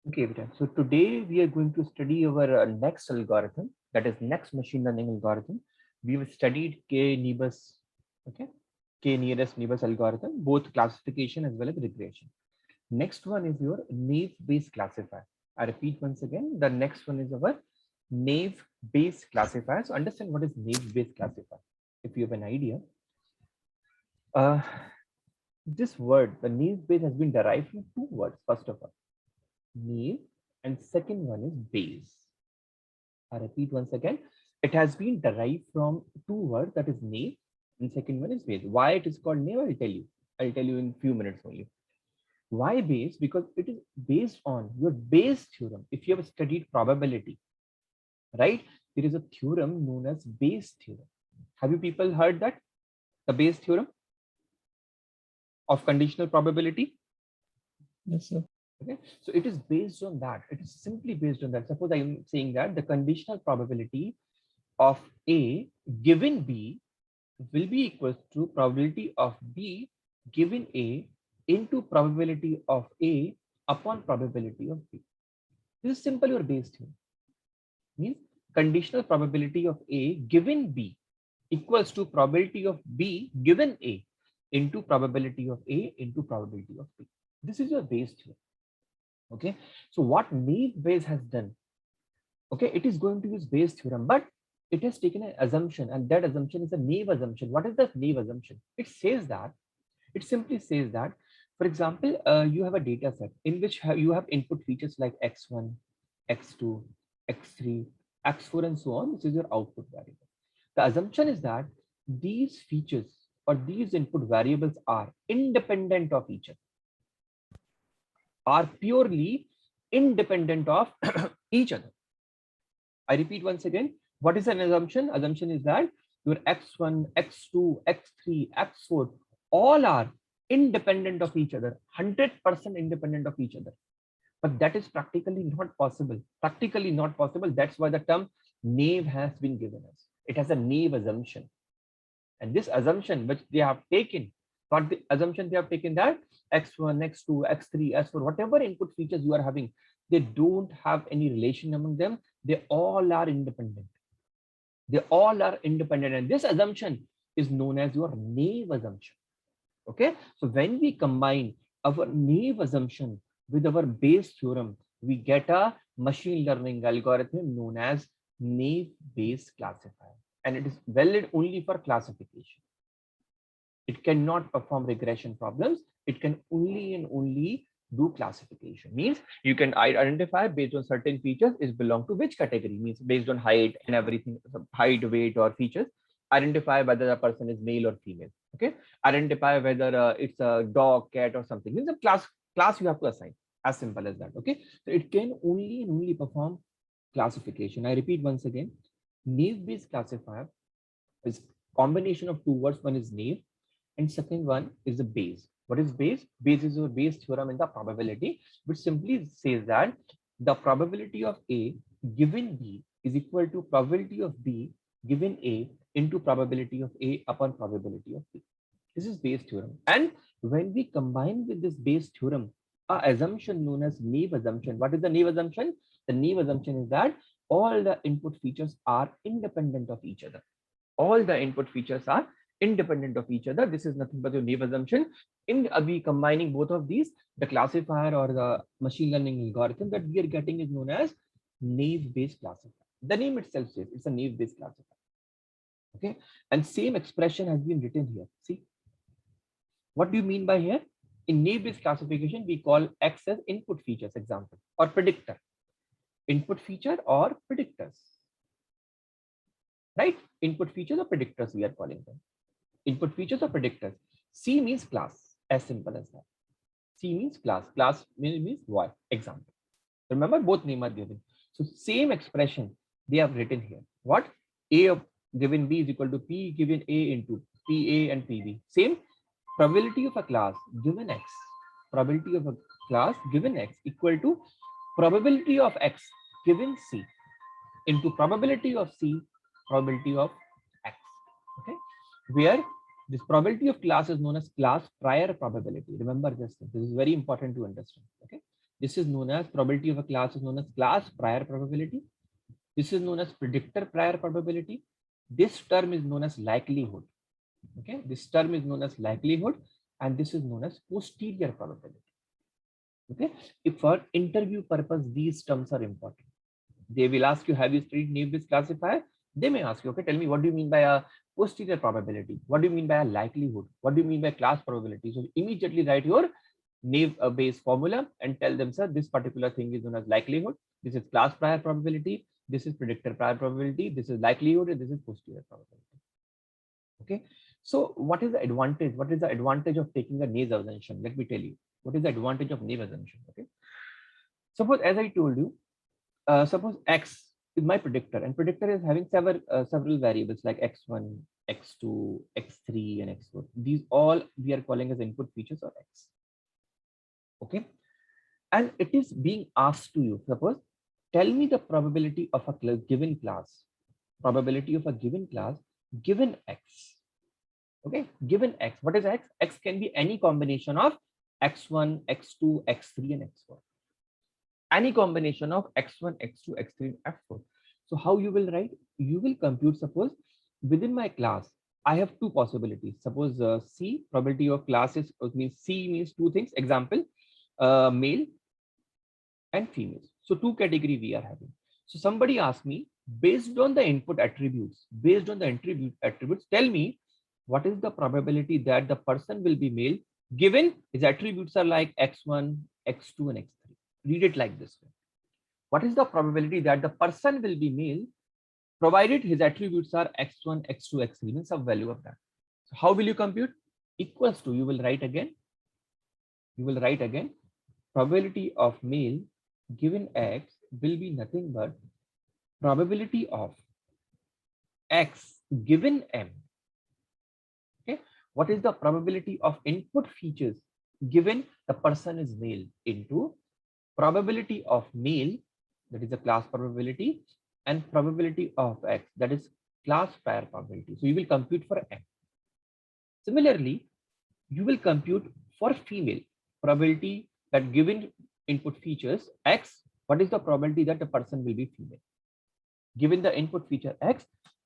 Okay, Vijay. So today we are going to study our next algorithm, that is next machine learning algorithm. We've studied K-Nearest, okay, K-nearest neighbors algorithm, both classification as well as regression. Next one is your naive-based classifier. I repeat once again, the next one is our naive-based classifier. So understand what is naive-based classifier. If you have an idea, uh, this word, the naive-based has been derived from two words. First of all, naive, and second one is base. I repeat once again, it has been derived from two words, that is naive, and second one is base. Why it is called naive, I'll tell you. I'll tell you in few minutes only. Why base? Because it is based on your Bayes theorem. If you have studied probability, right? There is a theorem known as Bayes theorem. Have you people heard that? The Bayes theorem of conditional probability? Yes, sir. Okay. So it is based on that. It is simply based on that. Suppose I am saying that the conditional probability of A given B will be equal to probability of B given A into probability of A upon probability of B. This is simple your Bayes theorem. Means conditional probability of A given B equals to probability of B given A into probability of A into probability of B. This is your Bayes theorem. Okay. So what naive Bayes has done, okay, it is going to use Bayes theorem, but it has taken an assumption, and that assumption is a naive assumption. What is that naive assumption? It says that, it simply says that, for example, you have a data set in which you have input features like x1, x2, x3, x4, and so on. This is your output variable. The assumption is that these features or these input variables are independent of each other, are purely independent of each other. I repeat once again, what is an assumption? Assumption is that your x1, x2, x3, x4 all are independent of each other, 100% independent of each other. But that is practically not possible. Practically not possible. That's why the term naive has been given us. It has a naive assumption. And this assumption which they have taken, not the assumption they have taken that x1, x2, x3, s4, whatever input features you are having, they don't have any relation among them. They all are independent. They all are independent. And this assumption is known as your naive assumption. Okay. So when we combine our naive assumption with our Bayes theorem, we get a machine learning algorithm known as naive Bayes classifier. And it is valid only for classification. It cannot perform regression problems. It can only and only do classification. Means you can identify based on certain features is belong to which category. Means based on height and everything, height, weight, or features, identify whether the person is male or female. Okay, identify whether it's a dog, cat, or something. Means a class you have to assign. As simple as that. Okay, so it can only and only perform classification. I repeat once again, naive Bayes classifier is combination of two words. One is naive and second one is the Bayes. What is Bayes? Bayes is your Bayes theorem in the probability, which simply says that the probability of A given B is equal to probability of B given A into probability of A upon probability of B. This is Bayes theorem. And when we combine with this Bayes theorem, a assumption known as naive assumption. What is the naive assumption? The naive assumption is that all the input features are independent of each other. All the input features are independent of each other. This is nothing but your naive assumption. In we combining both of these, the classifier or the machine learning algorithm that we are getting is known as naive Bayes classifier. The name itself says it's a naive Bayes classifier. Okay, and same expression has been written here. See, what do you mean by here? In naive Bayes classification, we call X as input features, example, or predictor. Input feature or predictors, right? Input features or predictors we are calling them. Input features or predictors. C means class, as simple as that. C means class. Class means what? Example. Remember, both name are given. So same expression they have written here. What? A of given B is equal to P given A into PA and PB. Same probability of a class given X. Probability of a class given X equal to probability of X given C into probability of C, probability of X. Okay, where this probability of class is known as class prior probability. Remember this. This is very important to understand. Okay, This is known as probability of a class is known as class prior probability. This is known as predictor prior probability. This term is known as likelihood. Okay, this term is known as likelihood, and this is known as posterior probability. Okay, if for interview purpose these terms are important, they will ask you, have you studied naive classifier? They may ask you, okay, tell me what do you mean by a posterior probability? What do you mean by a likelihood? What do you mean by class probability? So immediately write your naive based formula and tell them, sir, this particular thing is known as likelihood. This is class prior probability. This is predictor prior probability. This is likelihood, and this is posterior probability. Okay. So what is the advantage? What is the advantage of taking a naive assumption? Let me tell you. What is the advantage of naive assumption? Okay. Suppose, as I told you, suppose X is my predictor, and predictor is having several variables like X1, X2, X3, and X4. These all we are calling as input features of X. Okay. And it is being asked to you, suppose, tell me the probability of a given class, probability of a given class given X. Okay, given X. What is X? X can be any combination of X1, X2, X3, and X4. Any combination of X1, X2, X3, and X4. So how you will write? You will compute, suppose, within my class, I have two possibilities. Suppose C, probability of classes means C means two things. Example, male and females. So two category we are having. So somebody asked me, based on the input attributes, tell me what is the probability that the person will be male given his attributes are like X1, X2, and X3. Read it like this way. What is the probability that the person will be male provided his attributes are X1, X2, X3, means some value of that. So how will you compute? Equals to, you will write again, probability of male given X will be nothing but probability of X given M. Okay, what is the probability of input features given the person is male into probability of male, that is the class probability, and probability of X, that is class prior probability. So you will compute for M. Similarly, you will compute for female probability that given input features X, what is the probability that the person will be female? Given the input feature X,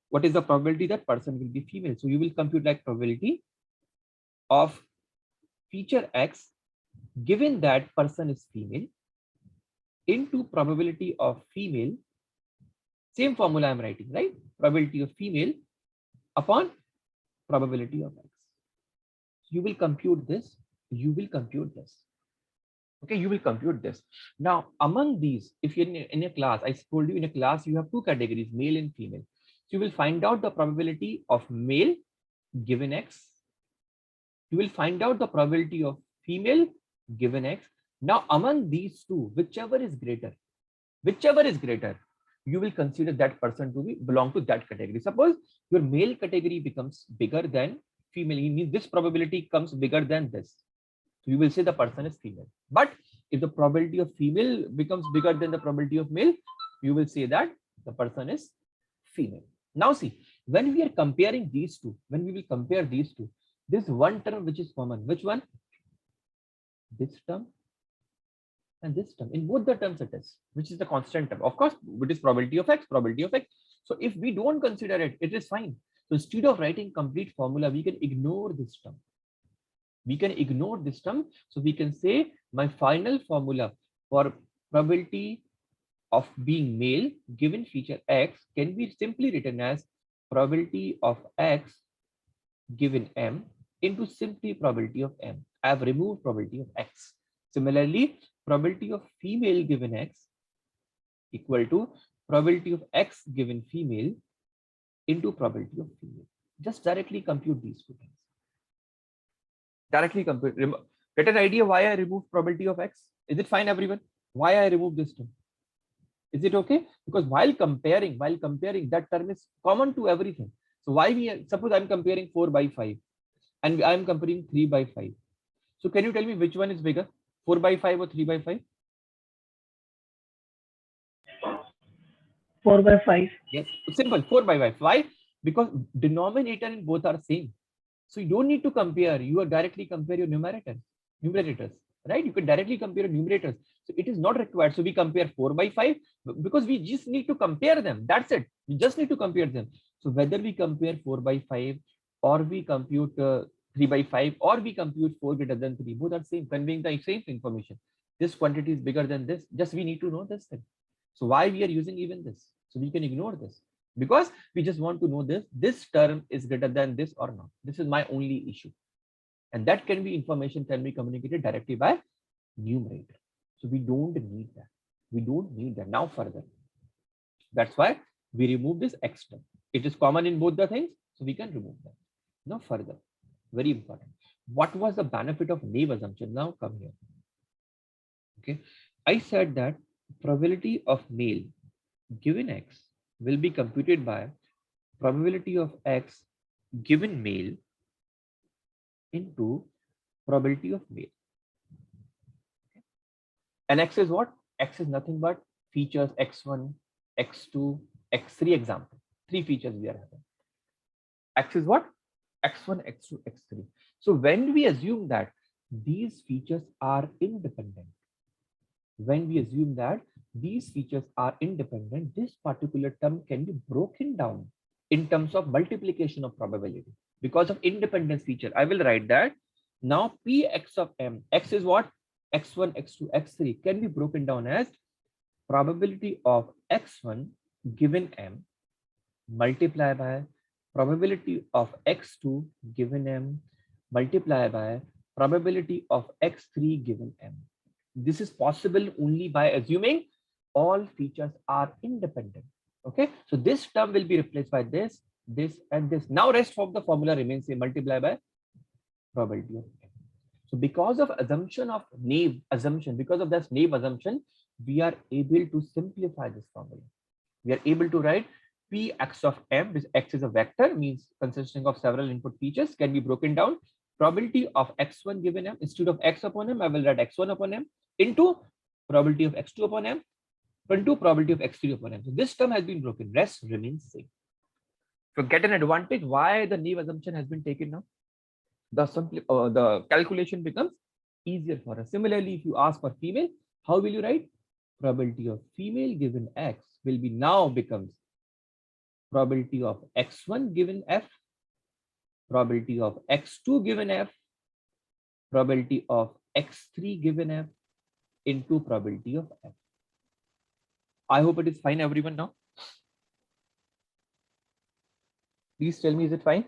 what is the probability that person will be female? So you will compute like probability of feature X given that person is female into probability of female. Same formula I'm writing, right? Probability of female upon probability of X. You will compute this. Okay, you will compute this. Now, among these, if you're in a class, I told you in a class, you have two categories, male and female. So you will find out the probability of male given X. You will find out the probability of female given X. Now, among these two, whichever is greater, you will consider that person to belong to that category. Suppose your male category becomes bigger than female, it means this probability comes bigger than this. So you will say the person is female. But if the probability of female becomes bigger than the probability of male, you will say that the person is female. Now see, when we are comparing these two, there's one term which is common. Which one? This term and this term. In both the terms it is, which is the constant term. Of course, it is probability of X. So if we don't consider it, it is fine. So instead of writing complete formula, we can ignore this term. So we can say my final formula for probability of being male given feature X can be simply written as probability of X given M into simply probability of M. I have removed probability of X. Similarly, probability of female given X equal to probability of X given female into probability of female. Just directly compute these two things. Get an idea why I removed probability of X. Is it fine, everyone? Why I removed this term? Is it okay? Because while comparing, that term is common to everything. So why suppose I'm comparing 4 by 5 and I'm comparing 3 by 5. So can you tell me which one is bigger, 4 by 5 or 3 by 5? 4 by 5. Yes, simple, 4 by 5. Why? Because denominator in both are same. So you don't need to compare. You are directly compare your numerators, right? You can directly compare numerators. So it is not required. So we compare 4 by 5 because we just need to compare them. That's it. We just need to compare them. So whether we compare 4 by 5 or we compute 3 by 5 or we compute 4 greater than 3, both are same, conveying the same information. This quantity is bigger than this. Just we need to know this thing. So why we are using even this? So we can ignore this because we just want to know this term is greater than this or not. This is my only issue. And that can be information can be communicated directly by numerator. So we don't need that. We don't need that. Now further. That's why we remove this x term. It is common in both the things, so we can remove that. Now further. Very important. What was the benefit of naive assumption? Now come here. Okay. I said that probability of male given x will be computed by probability of x given male into probability of male. And x is what? X is nothing but features x1, x2, x3 example. 3 features we are having. X is what? x1, x2, x3. So when we assume that these features are independent, this particular term can be broken down in terms of multiplication of probability because of independence feature. I will write that. Now Px of m, x is what? x1, x2, x3 can be broken down as probability of x1 given m multiply by probability of x2 given m multiply by probability of x3 given m. This is possible only by assuming all features are independent. Okay, so this term will be replaced by this, this, and this. Now rest of the formula remains same, multiply by probability of m. So because of assumption of naive assumption, because of this naive assumption, we are able to simplify this formula. We are able to write Px of m, this x is a vector, means consisting of several input features, can be broken down. Probability of x1 given m, instead of x upon m, I will write x1 upon m into probability of x2 upon m into probability of x3 upon m. So this term has been broken, rest remains same. So get an advantage why the naive assumption has been taken now. The calculation becomes easier for us. Similarly, if you ask for female, how will you write? Probability of female given x will be now becomes probability of x1 given f, probability of x2 given f, probability of x3 given f into probability of f. I hope it is fine, everyone. Now please tell me, is it fine?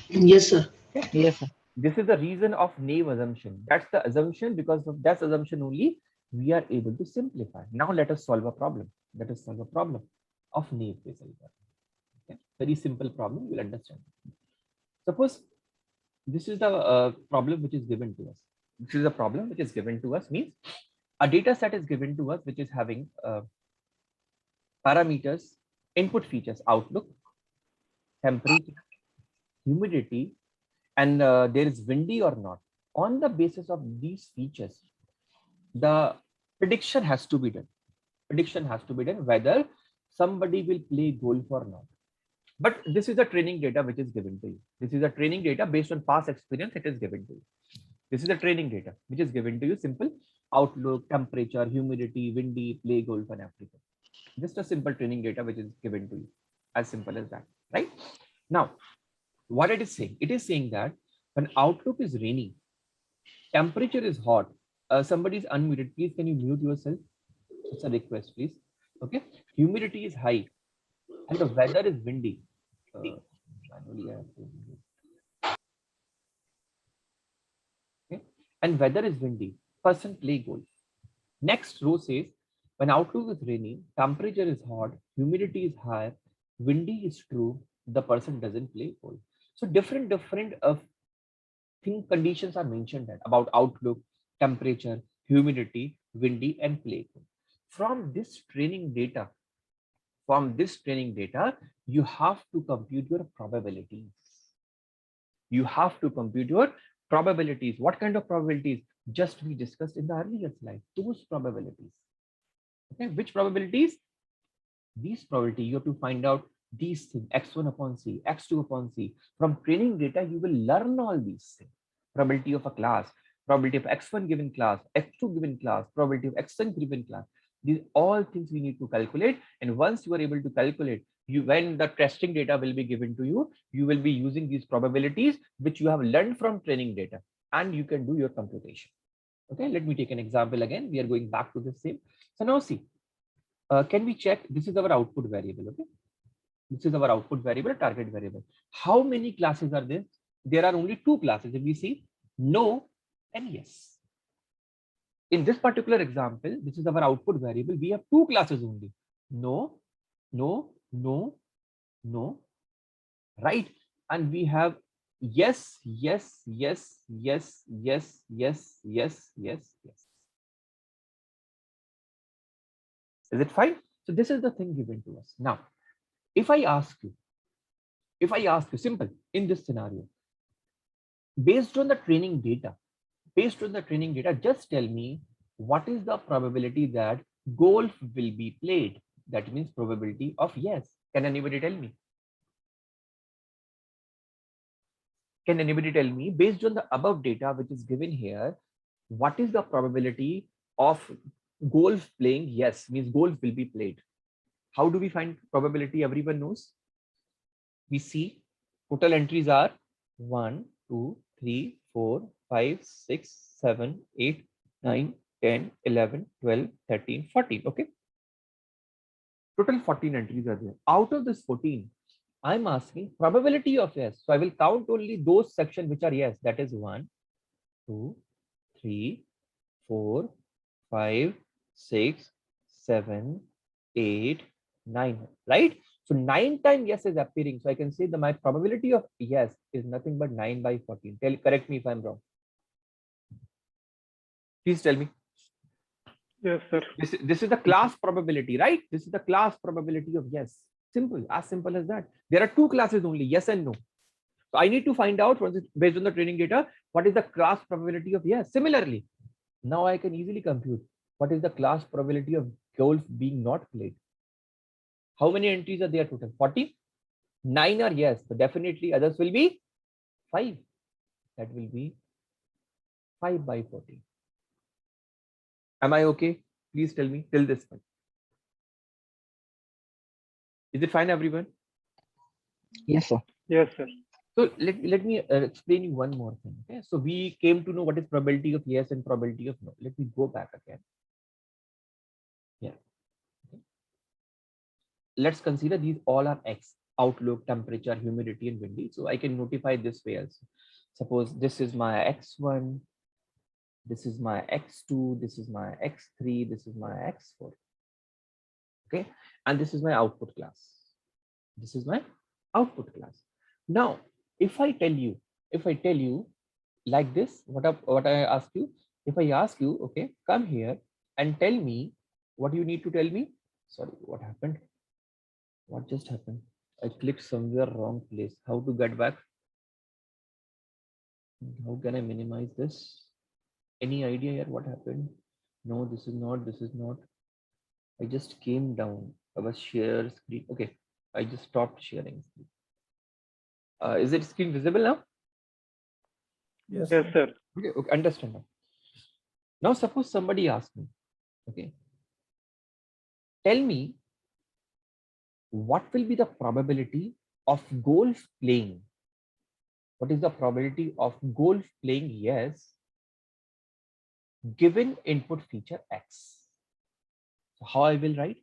Yes, sir. Yes, sir. This is the reason of naive assumption. That's the assumption. Because of that assumption only we are able to simplify. Now let us solve a problem. Let us solve a problem of naive case algebra. Okay? Very simple problem, you'll understand. Suppose this is the problem which is given to us. This is a problem which is given to us, means a data set is given to us which is having parameters, input features, outlook, temperature, humidity, and there is windy or not. On the basis of these features, the prediction has to be done. Prediction has to be done whether somebody will play golf or not. But this is a training data which is given to you. This is a training data based on past experience. It is given to you. This is a training data which is given to you. Simple outlook, temperature, humidity, windy, play golf, and everything. Just a simple training data which is given to you. As simple as that, right? Now, what it is saying? It is saying that when outlook is rainy, temperature is hot. Somebody is unmuted. Please, can you mute yourself? It's a request, please. Okay. Humidity is high, and the weather is windy. Okay. And weather is windy. Person play golf. Next row says when outlook is rainy, temperature is hot, humidity is high, windy is true, the person doesn't play golf. So different conditions are mentioned that about outlook, temperature, humidity, windy, and play golf. From this training data, you have to compute your probabilities. You have to compute your probabilities. What kind of probabilities? Just we discussed in the earlier slide. Those probabilities. Okay, which probabilities? These probability you have to find out these things, x1 upon c, x2 upon c. From training data, you will learn all these things. Probability of a class, probability of x1 given class, x2 given class, probability of xn given class. These all things we need to calculate. And once you are able to calculate, when the testing data will be given to you, you will be using these probabilities which you have learned from training data, and you can do your computation. Okay, let me take an example again. We are going back to the same. So now see, can we check? This is our output variable. Okay, this is our output variable, target variable. How many classes are there? There are only two classes. If we see no and yes. In this particular example, this is our output variable. We have two classes only. No, no, no, no, right? And we have yes, yes, yes, yes, yes, yes, yes, yes, yes. Is it fine? So this is the thing given to us. Now, if I ask you simple in this scenario, based on the training data, just tell me what is the probability that golf will be played? That means probability of yes. Can anybody tell me? Can anybody tell me, based on the above data which is given here, what is the probability of golf playing yes? Means golf will be played. How do we find probability? Everyone knows. We see total entries are 1, 2, 3, 4, 5, 6, 7, 8, 9, 10, 11, 12, 13, 14. Okay. Total 14 entries are there. Out of this 14, I'm asking probability of yes. So I will count only those sections which are yes. That is 1, 2, 3, 4, 5, 6, 7, 8, 9. Right? So 9 times yes is appearing. So I can say that my probability of yes is nothing but 9 by 14. Correct me if I'm wrong. Please tell me. Yes, sir. This is the class probability, right? This is the class probability of yes. Simple, as simple as that. There are two classes only, yes and no. So I need to find out, based on the training data, what is the class probability of yes. Similarly, now I can easily compute what is the class probability of golf being not played. How many entries are there total? 40. 9 are yes, so definitely others will be 5. That will be 5 by 40. Am I okay? Please tell me till this point. Is it fine, everyone? Yes, sir. Yes, sir. So let me explain you one more thing. Okay, so we came to know what is probability of yes and probability of no. Let me go back again. Yeah. Okay. Let's consider these all are X: outlook, temperature, humidity, and windy. So I can notify this way also. Suppose this is my X1, this is my X2, this is my X3, this is my X4. Okay, and this is my output class. This is my output class. Now, if I tell you like this, what I ask you, if I ask you, okay, come here and tell me what you need to tell me. Sorry, what happened? What just happened? I clicked somewhere wrong place. How to get back? How can I minimize this? Any idea here what happened? No, this is not. I just came down. I was share screen. Okay, I just stopped sharing screen. Is it screen visible now? Yes, sir. Okay, understand now. Now suppose somebody asks me, okay, tell me what will be the probability of golf playing? What is the probability of golf playing yes given input feature X? So how I will write?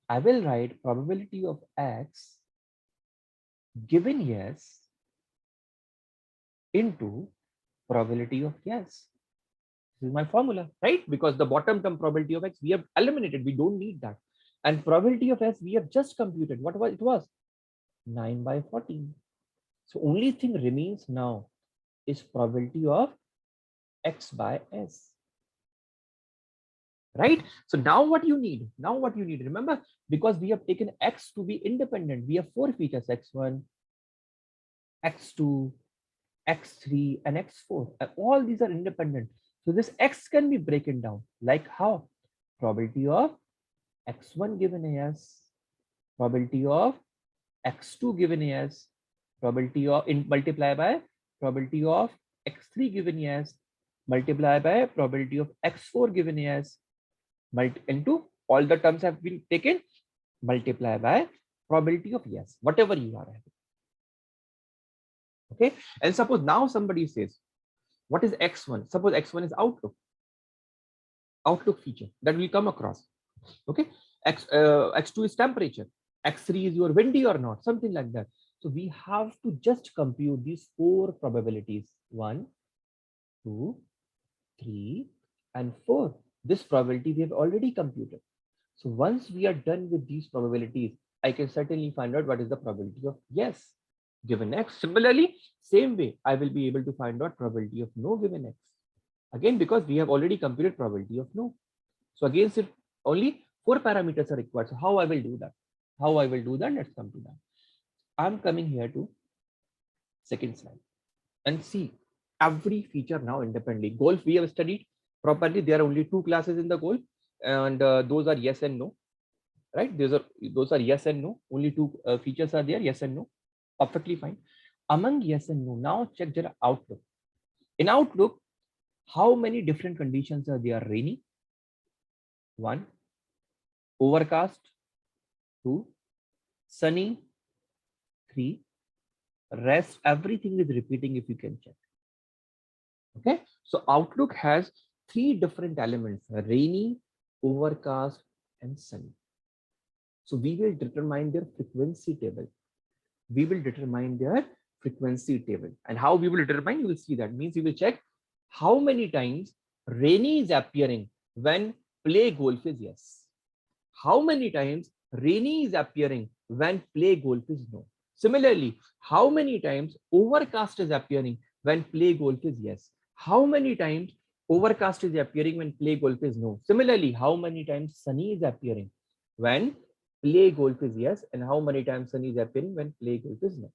I will write probability of X given yes into probability of yes. This is my formula, right? Because the bottom term probability of X we have eliminated. We don't need that. And probability of S we have just computed. What was it? Was 9 by 14. So only thing remains now is probability of X by S. Right? So now what you need? Remember, because we have taken X to be independent, we have 4 features: X1, X2, X3, and X4. And all these are independent. So this X can be broken down. Like how? Probability of X1 given as, probability of X2 given as, probability of multiply by probability of X3 given as, multiply by probability of x4 given as into all the terms have been taken, multiply by probability of yes, whatever you are having. Okay, and suppose now somebody says, what is x1? Suppose x1 is outlook feature that will come across. Okay, x2 is temperature, x3 is your windy or not, something like that. So we have to just compute these 4 probabilities, 1, 2, 3, and 4. This probability we have already computed. So once we are done with these probabilities, I can certainly find out what is the probability of yes given x. Similarly, same way, I will be able to find out probability of no given x. Again, because we have already computed probability of no. So again, if only 4 parameters are required. So how I will do that? How I will do that? Let's come to that. I'm coming here to second slide and see every feature now independently. Golf we have studied properly. There are only 2 classes in the golf, and those are yes and no, right? Those are yes and no. Only 2 features are there, yes and no. Perfectly fine. Among yes and no, now check their outlook. In outlook, how many different conditions are there? Rainy, 1. Overcast, 2. Sunny, 3. Rest, everything is repeating if you can check. Okay, so outlook has 3 different elements: rainy, overcast, and sunny. So we will determine their frequency table. We will determine their frequency table. And how we will determine, you will see that means you will check how many times rainy is appearing when play golf is yes. How many times rainy is appearing when play golf is no. Similarly, how many times overcast is appearing when play golf is yes. How many times overcast is appearing when play golf is no. Similarly, how many times sunny is appearing when play golf is yes, and how many times sunny is appearing when play golf is no.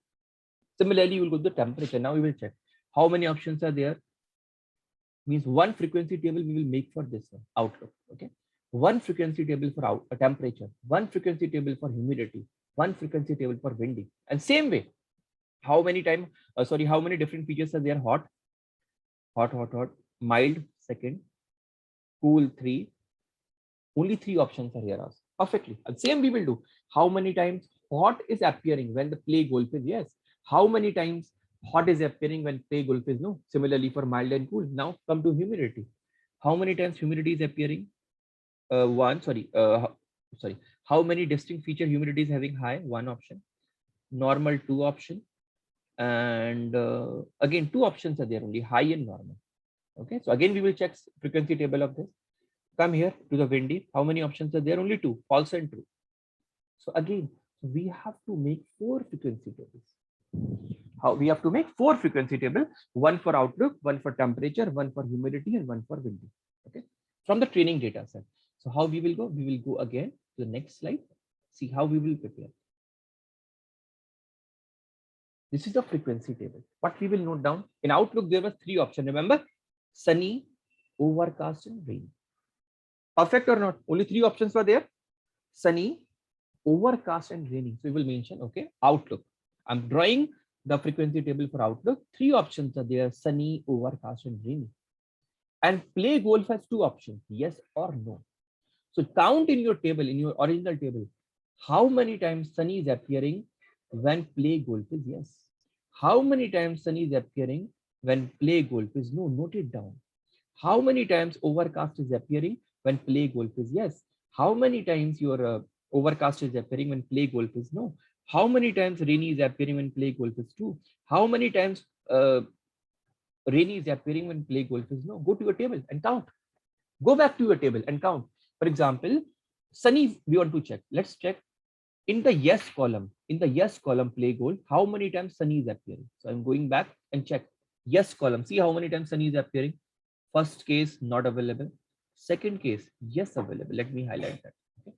Similarly, you will go to the temperature. Now we will check how many options are there. Means one frequency table we will make for this one, outlook. Okay, one frequency table for temperature, one frequency table for humidity, one frequency table for windy. And same way, how many how many different features are there? Hot, mild, second, cool, 3. Only 3 options are here. Perfectly. And same we will do. How many times hot is appearing when the play golf is yes? How many times hot is appearing when play golf is no? Similarly for mild and cool. Now come to humidity. How many times humidity is appearing? How many distinct feature humidity is having? High, 1 option. Normal, 2 option. And again, 2 options are there only, high and normal. Okay, so again we will check frequency table of this. Come here to the windy. How many options are there? Only 2, false and true. So again, we have to make 4 frequency tables. How we have to make 4 frequency tables: 1 for outlook, 1 for temperature, 1 for humidity, and 1 for windy. Okay, from the training data set. So how we will go? We will go again to the next slide. See how we will prepare. This is the frequency table. What we will note down in outlook, there were 3 options. Remember, sunny, overcast, and rainy. Perfect or not? Only 3 options were there: sunny, overcast, and rainy. So we will mention, okay, outlook. I'm drawing the frequency table for outlook. 3 options are there: sunny, overcast, and rainy. And play golf has 2 options: yes or no. So count in your table, in your original table, how many times sunny is appearing when play golf is yes. How many times sunny is appearing when play golf is no. Note it down. How many times overcast is appearing when play golf is yes. How many times your overcast is appearing when play golf is no. How many times rainy is appearing when play golf is true. How many times rainy is appearing when play golf is no. Go to your table and count. Go back to your table and count. For example, sunny we want to check. Let's check in the yes column. In the yes column, play golf, how many times sunny is appearing? So I'm going back and check yes column. See how many times sunny is appearing. First case, not available. Second case, yes, available. Let me highlight that. Okay.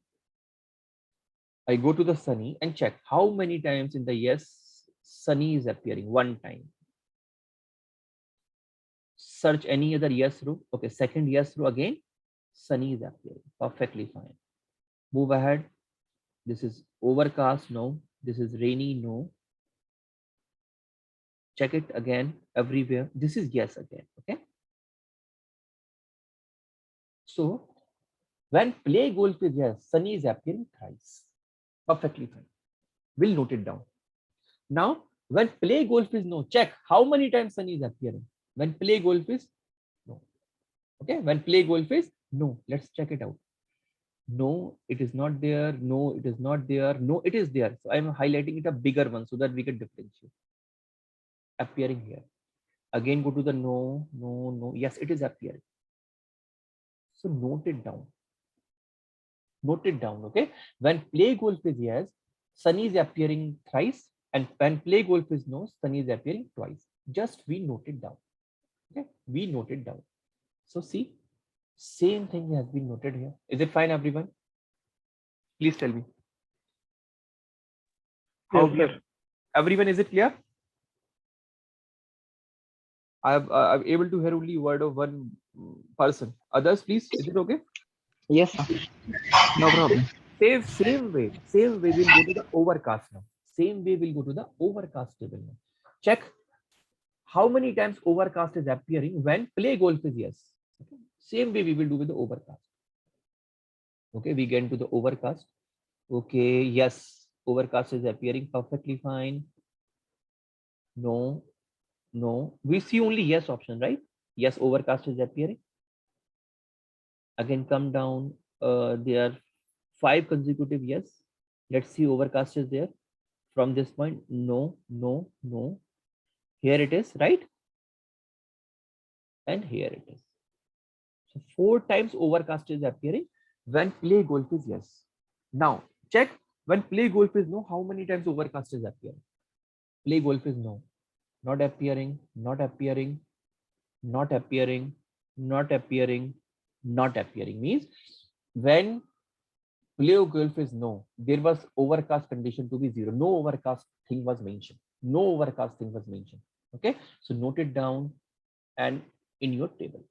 I go to the sunny and check how many times in the yes sunny is appearing. 1 time. Search any other yes row. Okay, second yes row again, sunny is appearing. Perfectly fine. Move ahead. This is overcast, no. This is rainy, no. Check it again everywhere. This is yes again. Okay. So when play golf is yes, sunny is appearing thrice. Perfectly fine. We'll note it down. Now, when play golf is no, check how many times sunny is appearing. When play golf is no. Okay, when play golf is no, let's check it out. No, it is not there. No, it is not there. No, it is there. So I'm highlighting it a bigger one so that we can differentiate. Appearing here. Again, go to the no, no, no. Yes, it is appearing. So note it down. Note it down. Okay. When play golf is yes, sunny is appearing thrice, and when play golf is no, sunny is appearing twice. Just we note it down. Okay, we note it down. So see, same thing has been noted here. Is it fine, everyone? Please tell me. Yes, sir. Everyone, is it clear? I'm able to hear only word of one person. Others, please. Is it okay? Yes, sir. No problem. Same way we'll go to the overcast now. Same way we'll go to the overcast table now. Check how many times overcast is appearing when play golf is yes. Okay. Same way we will do with the overcast. Okay, we get into the overcast. Okay, yes, overcast is appearing perfectly fine. No, no, we see only yes option, right? Yes, overcast is appearing. Again, come down. There are 5 consecutive yes. Let's see, overcast is there. From this point, no, no, no. Here it is, right? And here it is. So 4 times overcast is appearing when play golf is yes. Now check when play golf is no, how many times overcast is appearing? Play golf is no, not appearing, not appearing, not appearing, not appearing, not appearing. Means when play golf is no, there was overcast condition to be 0. No overcast thing was mentioned. No overcast thing was mentioned. Okay, so note it down and in your table.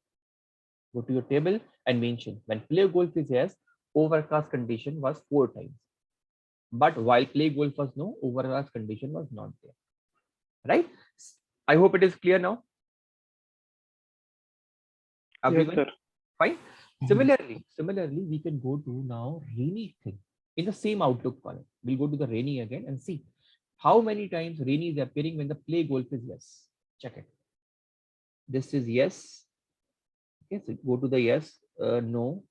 Go to your table and mention when play golf is yes, overcast condition was 4 times. But while play golf was no, overcast condition was not there. Right? I hope it is clear now. Everyone? Yes, sir. Fine. Similarly, we can go to now rainy thing in the same outlook column. We'll go to the rainy again and see how many times rainy is appearing when the play golf is yes. Check it. This is yes. Okay, so go to the yes. No,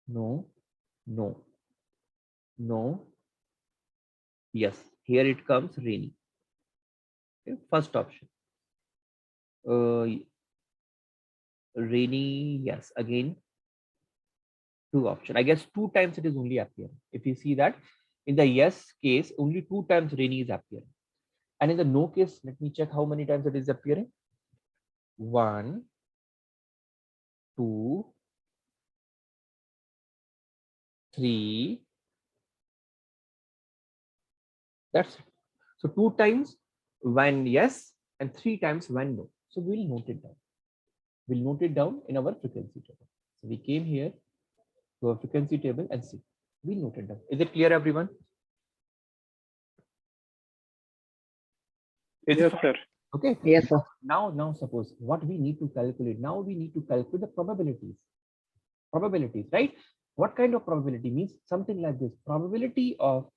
no, no, no. Yes, here it comes rainy. Okay, first option. Rainy, yes, again 2 option. I guess 2 times it is only appearing. If you see that in the yes case, only 2 times rainy is appearing. And in the no case, let me check how many times it is appearing. 1, 2, 3. That's it. So 2 times when yes and 3 times when no. So we'll note it down. We'll note it down in our frequency table. So we came here to our frequency table and see. We noted down. Is it clear, everyone? Yes, sir. Okay. Yes, sir. Now suppose what we need to calculate. Now we need to calculate the probabilities. Probabilities, right? What kind of probability means? Something like this. Probability of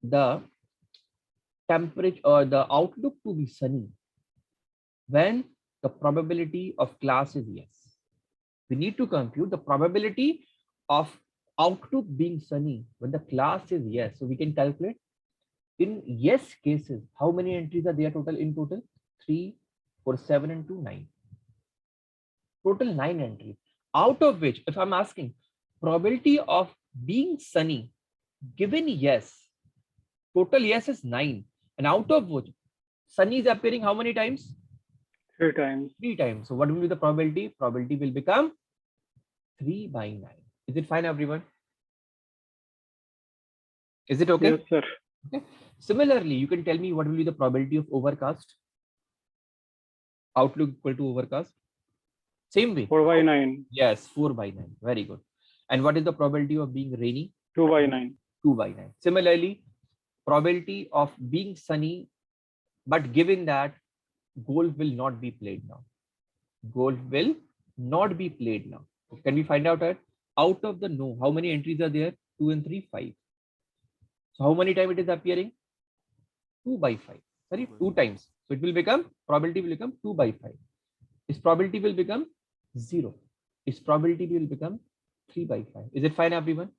the temperature or the outlook to be sunny when the probability of class is yes. We need to compute the probability of outlook being sunny when the class is yes. So we can calculate in yes cases, how many entries are there total in total? 3, 4, 7 and 2, 9. Total 9 entries. Out of which, if I'm asking probability of being sunny given yes, total yes is 9. And out of which sunny is appearing how many times? 3 times. 3 times. So what will be the probability? Probability will become 3 by 9. Is it fine, everyone? Is it okay? Yes, sir. Okay. Similarly, you can tell me what will be the probability of overcast? Outlook equal to overcast. Same way. 4 by 9. Yes, 4 by 9. Very good. And what is the probability of being rainy? 2 by 9. 2 by 9. Similarly, probability of being sunny, but given that golf will not be played now. Golf will not be played now. Can we find out that out of the no, how many entries are there? 2 and 3, 5. So how many times it is appearing? 2 by 5. Sorry, 2 times. So it will become, probability will become 2 by 5. Its probability will become 0. Its probability will become 3 by 5. Is it fine, everyone?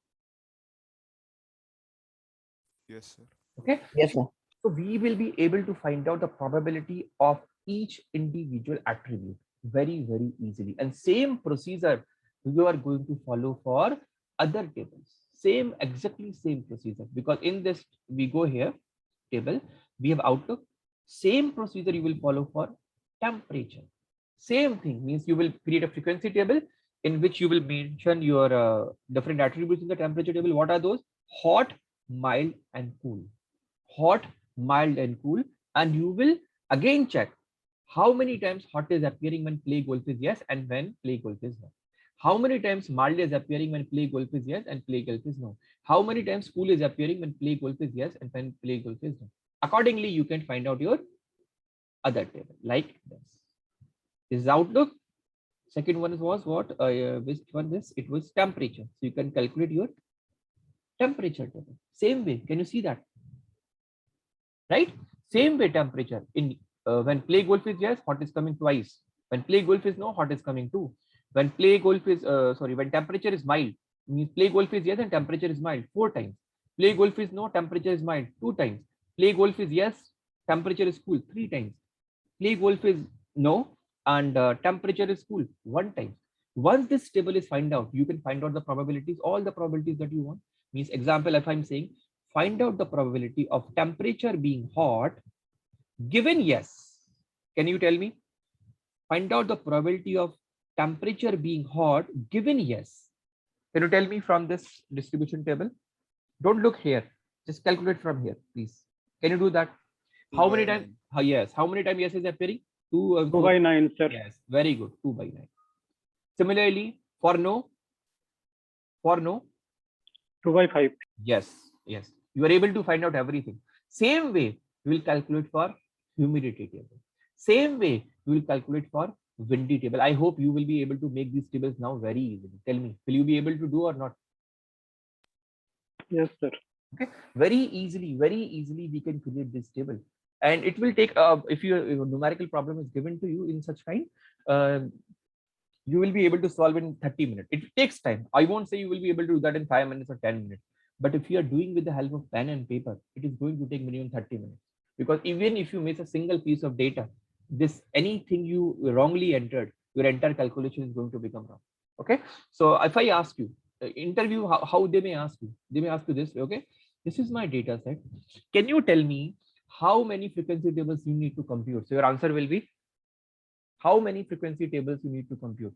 Yes, sir. Okay. Yes, sir. So we will be able to find out the probability of each individual attribute very, very easily. And same procedure you are going to follow for other tables. Same, exactly same procedure. Because in this, we go here, table, we have outlook. Same procedure you will follow for temperature. Same thing means you will create a frequency table in which you will mention your different attributes in the temperature table. What are those? Hot, mild, and cool. Hot, mild, and cool. And you will again check how many times hot is appearing when play golf is yes and when play golf is no. How many times mild is appearing when play golf is yes and play golf is no. How many times cool is appearing when play golf is yes and when play golf is no. Accordingly, you can find out your other table like this. This is outlook. Second one was what? Which one is? It was temperature. So you can calculate your temperature table. Same way. Can you see that? Right? Same way temperature. In when play golf is yes, hot is coming twice. When play golf is no, hot is coming 2. When play golf is when temperature is mild, means play golf is yes and temperature is mild 4 times. Play golf is no, temperature is mild 2 times. Play golf is yes, temperature is cool 3 times. Play golf is no and temperature is cool 1 time. Once this table is find out, you can find out the probabilities, all the probabilities that you want. Means example, if I'm saying find out the probability of temperature being hot given yes. Can you tell me? Find out the probability of temperature being hot given yes. Can you tell me from this distribution table? Don't look here. Just calculate from here, please. Can you do that? How many times? Yes. How many times yes is appearing? 2 by 9, sir. Yes. Very good. 2 by 9. Similarly, for no. 2 by 5. Yes. Yes. You are able to find out everything. Same way, you will calculate for humidity table. Same way, you will calculate for windy table. I hope you will be able to make these tables now very easily. Tell me, will you be able to do or not? Yes, sir. Okay, very easily we can create this table, and it will take if your numerical problem is given to you in such kind, you will be able to solve in 30 minutes. It takes time. I won't say you will be able to do that in 5 minutes or 10 minutes, but if you are doing with the help of pen and paper, it is going to take minimum 30 minutes, because even if you miss a single piece of data, this anything you wrongly entered, your entire calculation is going to become wrong. Okay, so if I ask you interview, how they may ask you this. Okay, this is my data set. Can you tell me how many frequency tables you need to compute? So your answer will be how many frequency tables you need to compute?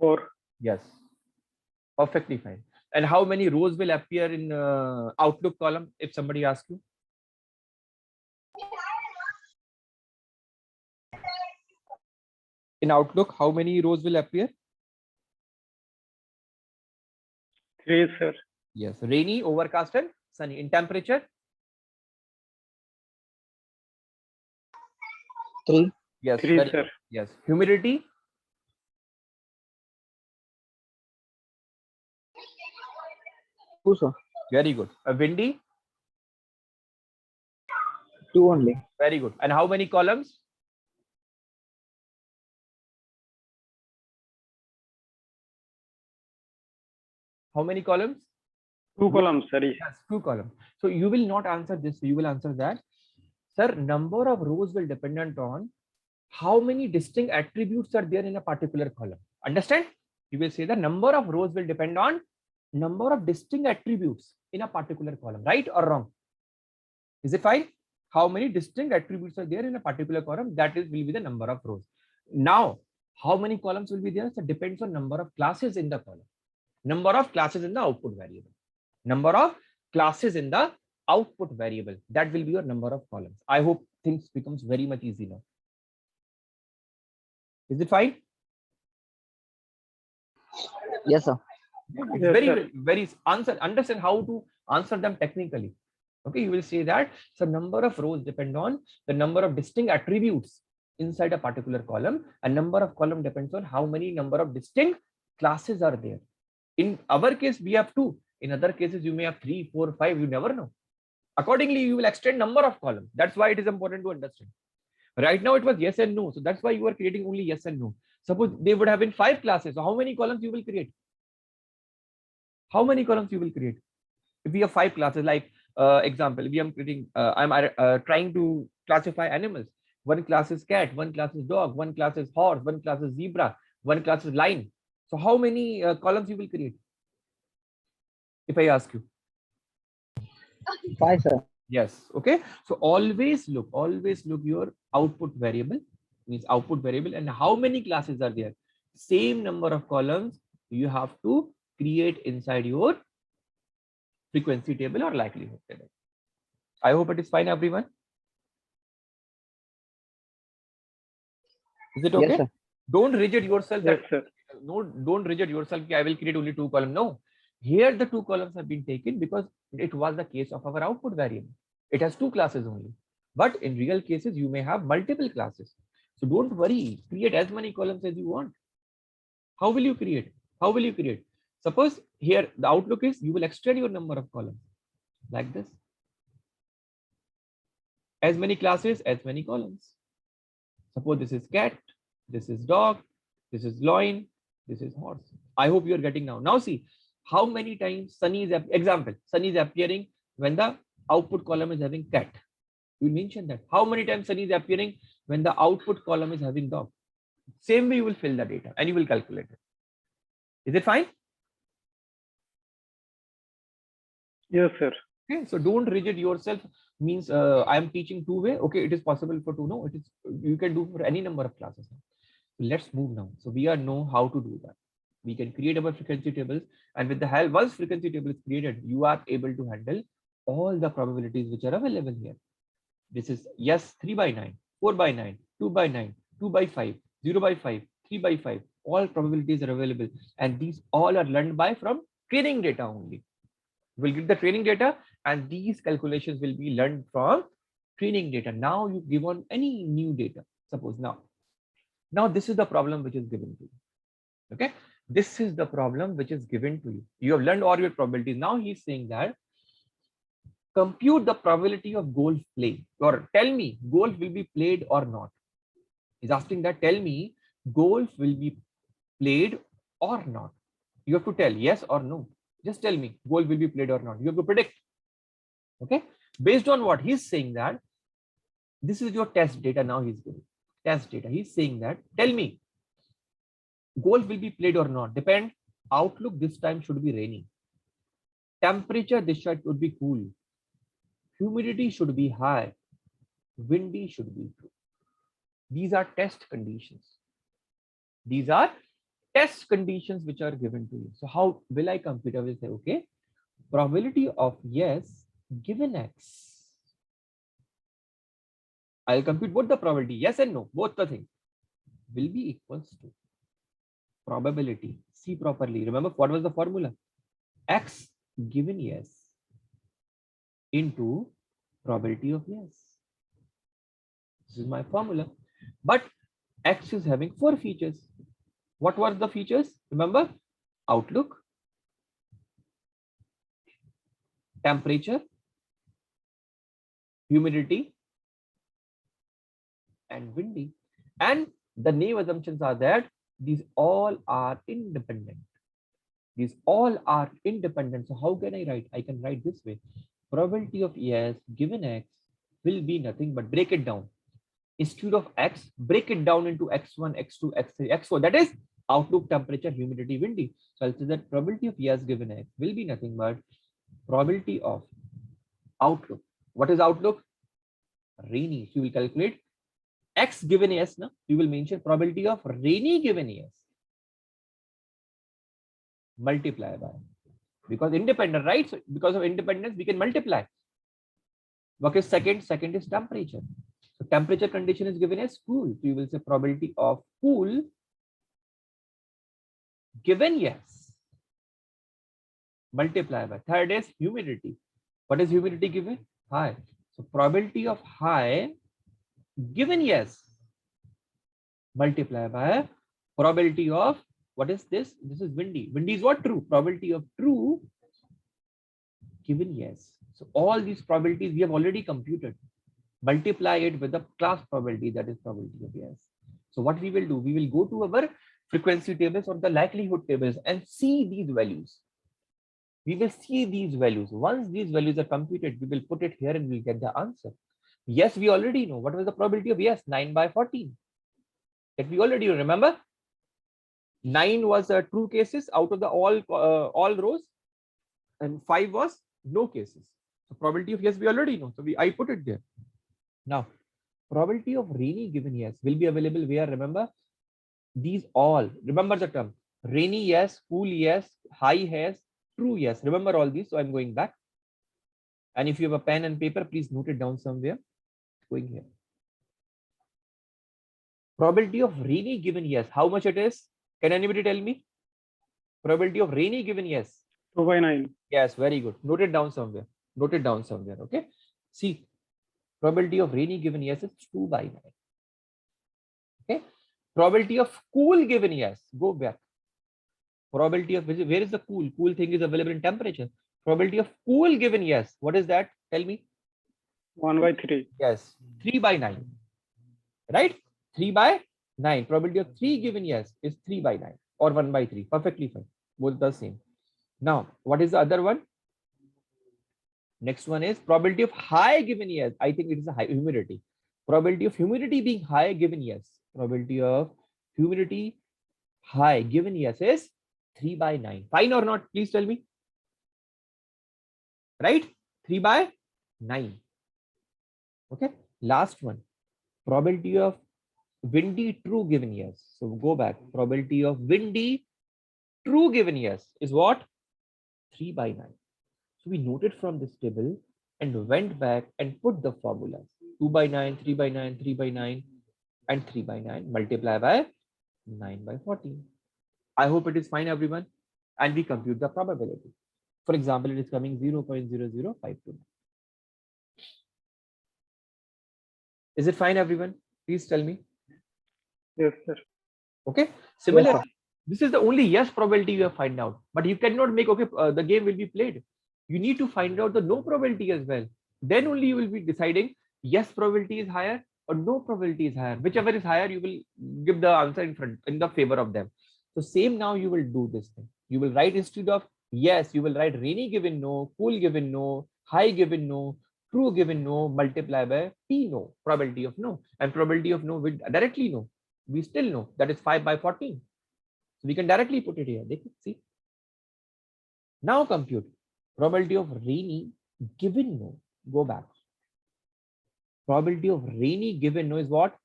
4. Yes, perfectly fine. And how many rows will appear in Outlook column if somebody asks you? In Outlook, how many rows will appear? 3, sir. Yes, rainy, overcast, and sunny. In temperature? 3. Yes, 3, very sir. good. Yes. Humidity? 2, sir. Very good. Windy? 2 only. Very good. And how many columns? How many columns? 2 columns, sir. Yes, 2 columns. So you will not answer this. You will answer that. Sir, number of rows will dependent on how many distinct attributes are there in a particular column. Understand? You will say the number of rows will depend on number of distinct attributes in a particular column. Right or wrong? Is it fine? How many distinct attributes are there in a particular column? That is will be the number of rows. Now, how many columns will be there? So it depends on number of classes in the column. Number of classes in the output variable. Number of classes in the output variable. That will be your number of columns. I hope things becomes very much easy now. Is it fine? Yes, sir. It's Yes, very, sir. very understand how to answer them technically. Okay, you will say that so number of rows depend on the number of distinct attributes inside a particular column, and number of column depends on how many number of distinct classes are there. In our case, we have 2. In other cases, you may have 3, 4, 5. You never know. Accordingly, you will extend number of columns. That's why it is important to understand. Right now, it was yes and no. So that's why you are creating only yes and no. Suppose they would have been 5 classes. So how many columns you will create? How many columns you will create? If we have 5 classes, like example, we are creating, I'm trying to classify animals. One class is cat, one class is dog, one class is horse, one class is zebra, one class is lion. So how many columns you will create? If I ask you. 5, sir. Yes. Okay. So always look your output variable, means output variable, and how many classes are there. Same number of columns you have to create inside your frequency table or likelihood table. I hope it is fine, everyone. Is it okay? Yes, sir. Don't rigid yourself. Yes, sir. No, don't rigid yourself. I will create only 2 columns. No, here the 2 columns have been taken because it was the case of our output variable. It has 2 classes only. But in real cases, you may have multiple classes. So don't worry. Create as many columns as you want. How will you create? How will you create? Suppose here the outlook is you will extend your number of columns like this. As many classes, as many columns. Suppose this is cat, this is dog, this is lion, this is horse. I hope you are getting now. Now see how many times Sunny is, example, Sunny is appearing when the output column is having cat. You mention that. How many times Sunny is appearing when the output column is having dog? Same way you will fill the data and you will calculate it. Is it fine? Yes, sir. Okay, so don't rigid yourself. Means I am teaching 2 way. Okay, it is possible for 2. No, it is, you can do for any number of classes. So let's move now. So we are know how to do that. We can create our frequency tables, and with the help, once frequency table is created, you are able to handle all the probabilities which are available here. This is yes 3 by 9, 4 by 9, 2 by 9, 2 by 5, 0 by 5, 3 by 5. All probabilities are available, and these all are learned by from training data only. We'll get the training data, and these calculations will be learned from training data. Now you give on any new data. Suppose now this is the problem which is given to you. Okay, this is the problem which is given to you. You have learned all your probabilities. Now he's saying that compute the probability of golf play, or tell me golf will be played or not. He's asking that, tell me golf will be played or not. You have to tell yes or no. Just tell me golf will be played or not. You have to predict. Okay, based on what he's saying that this is your test data. Now he's giving test data. He's saying that, tell me golf will be played or not. Depend. Outlook this time should be rainy. Temperature this side should be cool. Humidity should be high. Windy should be true. These are test conditions. These are test conditions which are given to you. So how will I compute? I will say, okay, probability of yes given x. I'll compute both the probability, yes and no, both the things will be equals to probability. See properly. Remember what was the formula? X given yes into probability of yes. This is my formula. But X is having 4 features. What were the features? Remember, outlook, temperature, humidity, and windy. And the name assumptions are that these all are independent. These all are independent. So how can I write? I can write this way. Probability of yes given X will be nothing but, break it down. Instead of X, break it down into X1, X2, X3, X4. That is outlook, temperature, humidity, windy. So I'll say that probability of yes given X will be nothing but probability of outlook. What is outlook? Rainy. So you will calculate X given yes. Now you will mention probability of rainy given yes. Multiply by, because independent, right? So because of independence, we can multiply. What is second? Second is temperature. So temperature condition is given as cool. So you will say probability of cool given yes. Multiply by. Third is humidity. What is humidity given? High. So probability of high given yes. Multiply by probability of What is this? This is windy. Windy is what? True. Probability of true given yes. So all these probabilities we have already computed. Multiply it with the class probability, that is probability of yes. So what we will do, we will go to our frequency tables or the likelihood tables and see these values. We will see these values. Once these values are computed, we will put it here and we'll get the answer. Yes, we already know. What was the probability of yes? 9 by 14. That we already remember. 9 was true cases out of the all rows, and 5 was no cases. So probability of yes we already know. So I put it there. Now, probability of rainy given yes will be available where? Remember, these all, remember the term, rainy yes, cool yes, high yes, true yes. Remember all these. So I'm going back. And if you have a pen and paper, please note it down somewhere. Going here. Probability of rainy given yes, how much it is? Can anybody tell me? Probability of rainy given yes. 2 by 9. Yes, very good. Note it down somewhere. Note it down somewhere. Okay. See, probability of rainy given yes is 2 by 9. Okay. Probability of cool given yes. Go back. Probability of where is the cool? Cool thing is available in temperature. Probability of cool given yes. What is that? Tell me. 1 by 3. Yes. 3 by 9. Right? 3 by 9. Probability of 3 given yes is 3 by 9 or 1 by 3. Perfectly fine. Both the same. Now, what is the other one? Next one is probability of high given yes. I think it is a high humidity. Probability of humidity being high given yes. Probability of humidity high given yes is 3 by 9. Fine or not? Please tell me. Right? 3 by 9. Okay. Last one. Probability of windy true given yes. So go back. Probability of windy true given yes is what? 3 by 9. So we noted from this table and went back and put the formulas. 2 by 9, 3 by 9, 3 by 9, and 3 by 9 multiply by 9 by 14. I hope it is fine, everyone. And we compute the probability. For example, it is coming 0.00529. Is it fine, everyone? Please tell me. Yes, sir. Okay. Similar. Yes, This is the only yes probability you have find out, but you cannot make okay. The game will be played. You need to find out the no probability as well. Then only you will be deciding yes probability is higher or no probability is higher. Whichever is higher, you will give the answer in the favor of them. So same now you will do this thing. You will write instead of yes, you will write rainy given no, cool given no, high given no, true given no, multiply by P no, probability of no, and probability of no will directly know. We still know that is 5 by 14. So we can directly put it here. They can see. Now compute probability of rainy given no. Go back. Probability of rainy given no is what?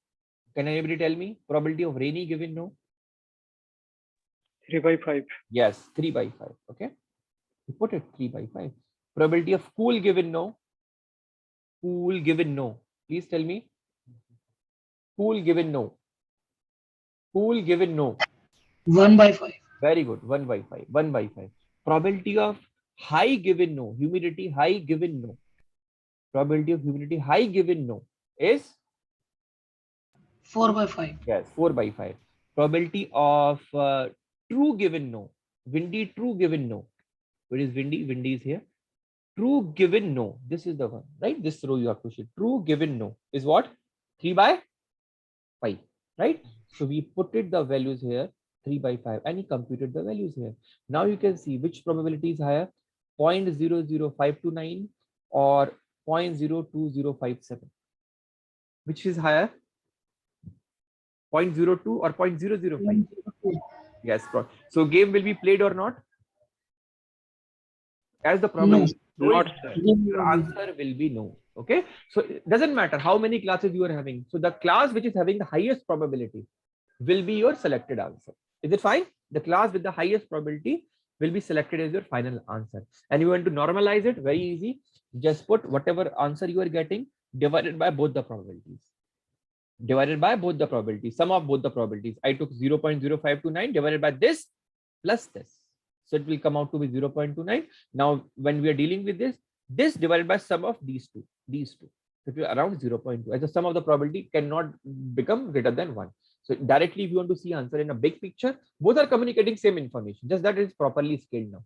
Can anybody tell me? Probability of rainy given no? 3 by 5. Yes, 3 by 5. Okay. We put it 3 by 5. Probability of cool given no. Cool given no. Please tell me. Cool given no. Cool given no. 1 by 5. Very good. 1 by 5. 1 by 5. Probability of high given no. Humidity high given no. Probability of humidity high given no is 4 by 5. yes 4 by 5. Probability of true given no. Windy true given no. Where is windy? Windy is here. True given no. This is the one, right? This row you have to show. True given no is what? 3 by 5, right? So we put it the values here 3 by 5 and he computed the values here. Now you can see which probability is higher, 0.00529 or 0.02057. Which is higher? 0.02 or 0.005? Yes. So game will be played or not? As the problem Not, sir. your answer will be no. Okay. So it doesn't matter how many classes you are having. So the class which is having the highest probability will be your selected answer. Is it fine? The class with the highest probability will be selected as your final answer. And you want to normalize it, very easy. Just put whatever answer you are getting divided by both the probabilities. Divided by both the probabilities, sum of both the probabilities. I took 0.0529 divided by this plus this. So it will come out to be 0.29. Now, when we are dealing with this divided by sum of these two, it will be around 0.2. As the sum of the probability cannot become greater than 1. So directly, if you want to see answer in a big picture, both are communicating same information, just that it's properly scaled now.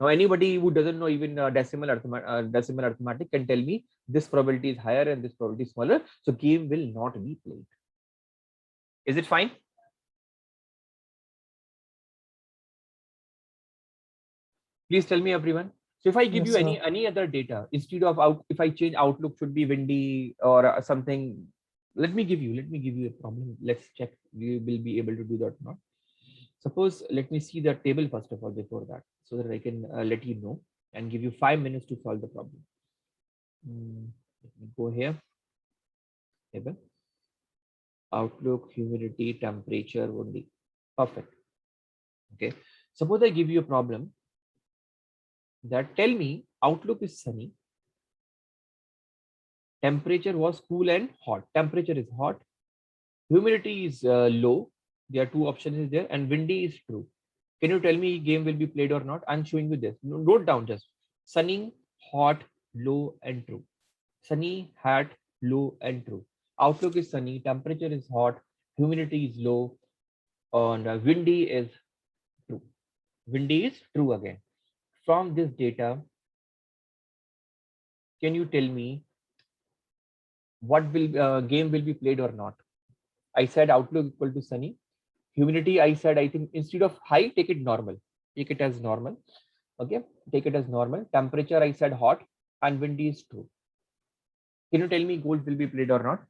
Now, anybody who doesn't know even decimal arithmetic can tell me this probability is higher and this probability is smaller. So game will not be played. Is it fine? Please tell me, everyone. So if I give Yes, you any other data instead of if I change outlook should be windy or something, let me give you a problem. Let's check we will be able to do that or not. Suppose, let me see the table first of all before that, so that I can let you know and give you 5 minutes to solve the problem. Let me go here. Table. Outlook, humidity, temperature only. Perfect. Okay. Suppose I give you a problem that tell me outlook is sunny, temperature was cool and hot. Temperature is hot, humidity is low. There are two options is there, and windy is true. Can you tell me game will be played or not? I'm showing you this. Note down just sunny, hot, low, and true. Sunny, hot, low, and true. Outlook is sunny, temperature is hot, humidity is low, and windy is true. Windy is true again. From this data, can you tell me what will game will be played or not? I said outlook equal to sunny. Humidity, I said, I think instead of high, take it normal. Take it as normal. Okay, take it as normal. Temperature, I said hot, and windy is true. Can you tell me gold will be played or not?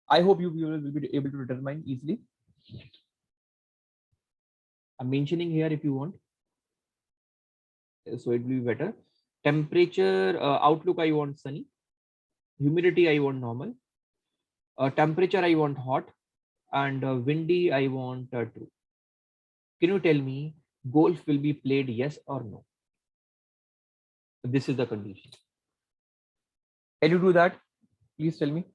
I hope you will be able to determine easily. I'm mentioning here if you want. So it will be better. Temperature, outlook, I want sunny. Humidity, I want normal. Temperature, I want hot. And windy, I want true. Can you tell me golf will be played, yes or no? This is the condition. Can you do that? Please tell me.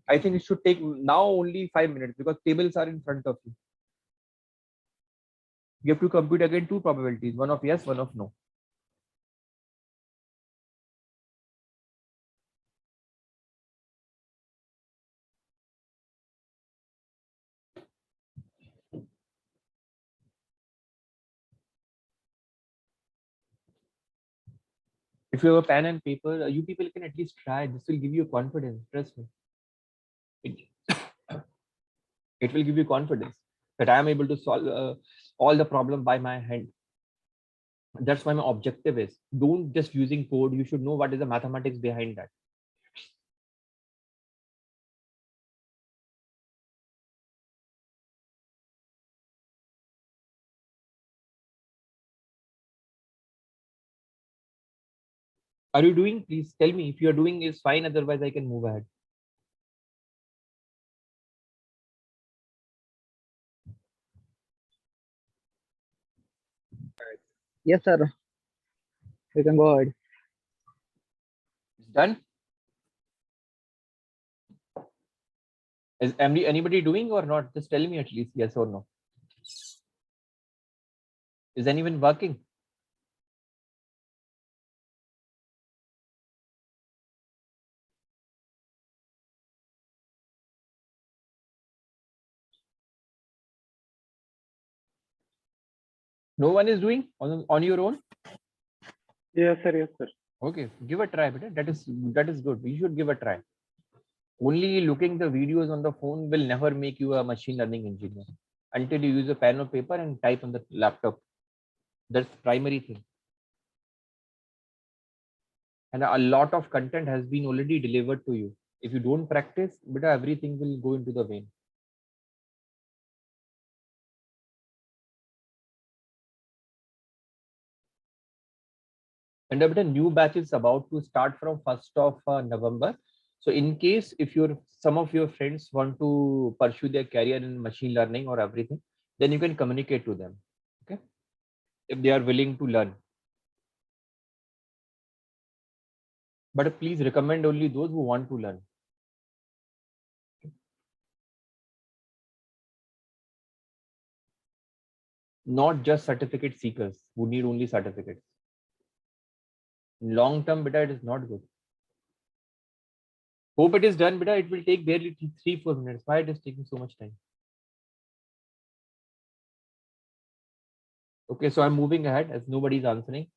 I think it should take now only 5 minutes because tables are in front of you. You have to compute again two probabilities, one of yes, one of no. If you have a pen and paper, you people can at least try. This will give you confidence. Trust me. It will give you confidence that I am able to solve all the problem by my hand. That's why my objective is don't just using code. You should know what is the mathematics behind that. Are you doing? Please tell me if you are doing is fine. Otherwise, I can move ahead. Yes, sir. You can go ahead. It's done. Is anybody doing or not? Just tell me at least yes or no. Is anyone working? No one is doing on your own. Yes, sir. Yes, sir. Okay, give a try, but that is good. You should give a try. Only looking the videos on the phone will never make you a machine learning engineer until you use a pen or paper and type on the laptop. That's primary thing. And a lot of content has been already delivered to you. If you don't practice, but everything will go into the vein. And a new batch is about to start from 1st of November. So in case if some of your friends want to pursue their career in machine learning or everything, then you can communicate to them. Okay, if they are willing to learn. But please recommend only those who want to learn. Not just certificate seekers who need only certificates. Long term, beta, it is not good. Hope it is done, beta. It will take barely 3-4 minutes. Why it is taking so much time? Okay, so I'm moving ahead as nobody is answering.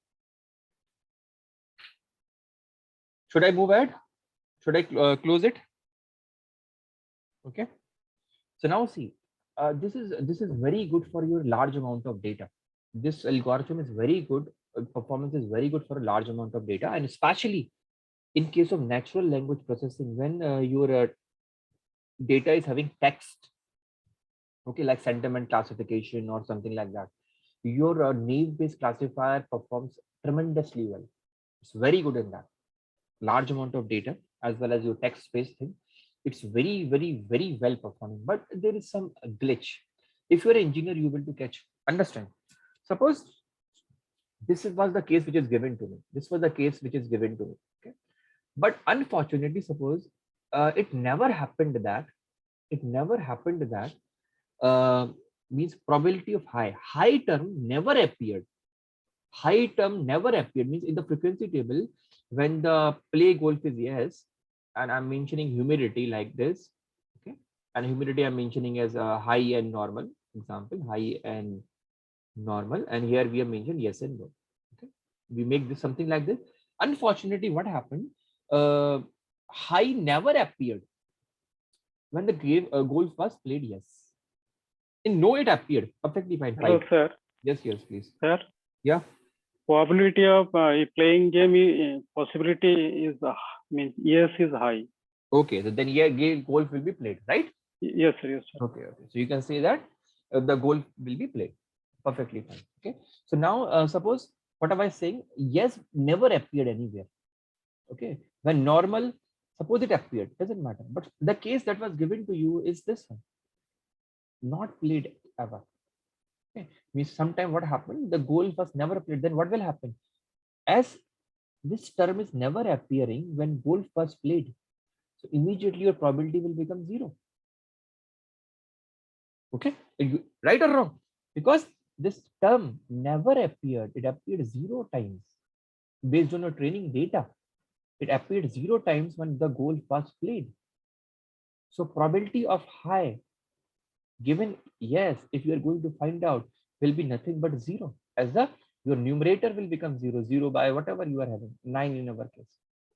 Should I move ahead? Should I close it? Okay. So now see, this is very good for your large amount of data. This algorithm is very good. Performance is very good for a large amount of data, and especially in case of natural language processing, when your data is having text, okay, like sentiment classification or something like that, your naive-based classifier performs tremendously well. It's very good in that. Large amount of data as well as your text-based thing. It's very, very, very well performing. But there is some glitch. If you're an engineer, you will to catch. Understand? Suppose this was the case which is given to me. This was the case which is given to me. Okay. But unfortunately, suppose it never happened that means probability of high term never appeared. High term never appeared means in the frequency table when the play golf is yes, and I'm mentioning humidity like this, okay, and humidity I'm mentioning as a high and normal example, high and normal, and here we have mentioned yes and no. Okay, we make this something like this. Unfortunately, what happened? High never appeared when the golf was played yes. In no, it appeared perfectly fine. Hello, Right. sir. Yes, please. Sir. Yeah. Probability of playing game possibility is means yes is high. Okay, so then yeah, golf will be played, right? Yes, sir. Yes, sir. Okay. So you can say that the golf will be played perfectly fine. Okay. So now suppose what am I saying? Yes, never appeared anywhere. Okay. When normal, suppose it appeared, doesn't matter. But the case that was given to you is this one, not played ever. Okay. Means sometime what happened? The golf was never played. Then what will happen? As this term is never appearing when golf was played, so immediately your probability will become 0. Okay, right or wrong? Because this term never appeared. It appeared 0 times based on your training data. It appeared 0 times when the golf was played. So probability of high given yes, if you are going to find out, will be nothing but 0, as the your numerator will become 0 by whatever you are having, 9 in our case.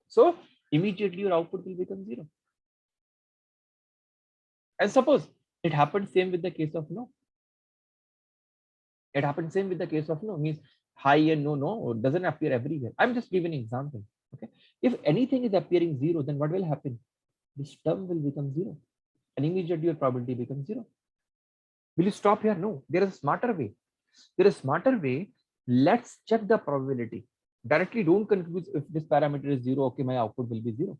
So immediately your output will become 0. And suppose it happened same with the case of no. It happens same with the case of no, means high and no doesn't appear everywhere. I'm just giving an example. Okay, if anything is appearing 0, then what will happen? This term will become 0, and immediately your probability becomes 0. Will you stop here? No, there is a smarter way. There is a smarter way. Let's check the probability directly. Don't confuse if this parameter is 0. Okay, my output will be 0.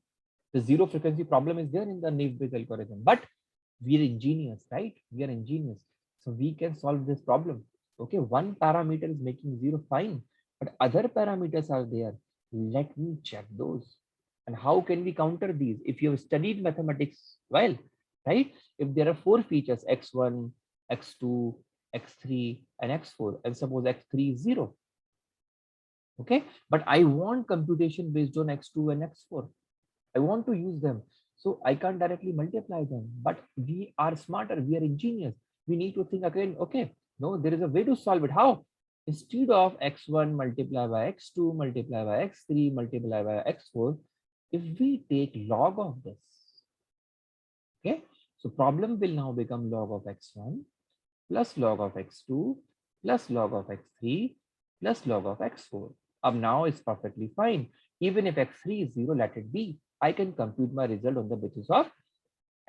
The 0 frequency problem is there in the naive-Bayes algorithm, but we are ingenious, right? We are ingenious, so we can solve this problem. Okay, one parameter is making 0, fine, but other parameters are there. Let me check those. And how can we counter these? If you have studied mathematics well, right? If there are 4 features, x1, x2, x3, and x4, and suppose x3 is 0. Okay, but I want computation based on x2 and x4. I want to use them. So I can't directly multiply them, but we are smarter, we are ingenious. We need to think again, okay, no, there is a way to solve it. How? Instead of x1 multiplied by x2 multiplied by x3 multiplied by x4, if we take log of this, okay, so problem will now become log of x1 plus log of x2 plus log of x3 plus log of x4. Now it's perfectly fine. Even if x3 is 0, let it be. I can compute my result on the basis of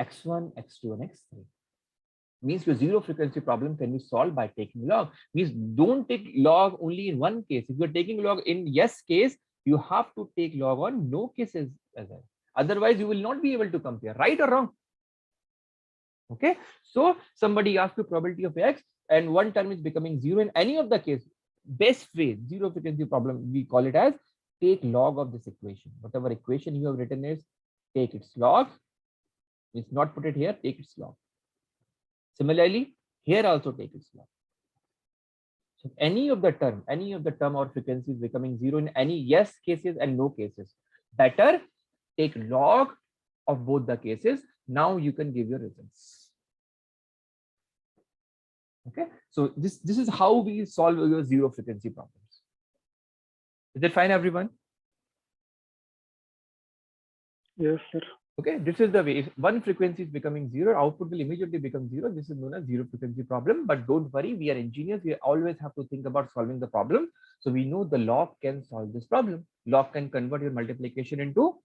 x1, x2, and x3. Means your 0 frequency problem can be solved by taking log. Means don't take log only in one case. If you're taking log in yes case, you have to take log on no cases as well. Otherwise, you will not be able to compare, right or wrong. Okay, so somebody asked you probability of x, and one term is becoming 0 in any of the case. Best way, 0 frequency problem, we call it as take log of this equation. Whatever equation you have written is take its log. It's not put it here, take its log. Similarly, here also take its log. So any of the term or frequency is becoming 0 in any yes cases and no cases. Better take log of both the cases. Now you can give your results. Okay, so this is how we solve your zero frequency problems. Is it fine, everyone? Yes, sir. Okay, this is the way. If one frequency is becoming zero, output will immediately become zero. This is known as zero frequency problem. But don't worry, we are engineers. We always have to think about solving the problem. So we know the log can solve this problem. Log can convert your multiplication into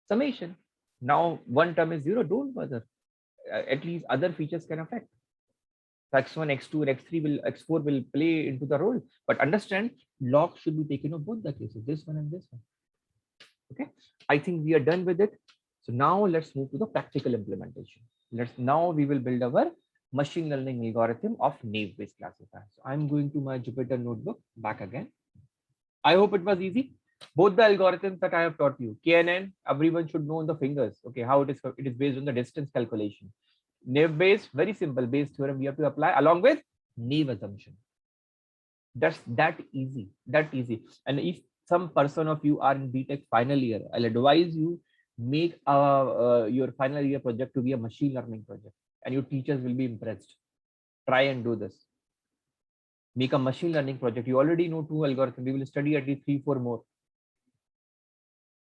summation. Now one term is zero, don't bother. At least other features can affect. X1, X2, and X3 will X4 will play into the role. But understand, log should be taken of both the cases, this one and this one. Okay, I think we are done with it. So now let's move to the practical implementation. Now we will build our machine learning algorithm of naive-Bayes classifier. So I'm going to my Jupyter notebook back again. I hope it was easy. Both the algorithms that I have taught you, KNN, everyone should know on the fingers. Okay, how it is based on the distance calculation. Naive-Bayes, very simple Bayes theorem we have to apply along with naive assumption. That's that easy. And if some person of you are in BTech final year, I'll advise you make your final year project to be a machine learning project, and your teachers will be impressed. Try and do this. Make a machine learning project. You already know 2 algorithms. We will study at least 3-4 more.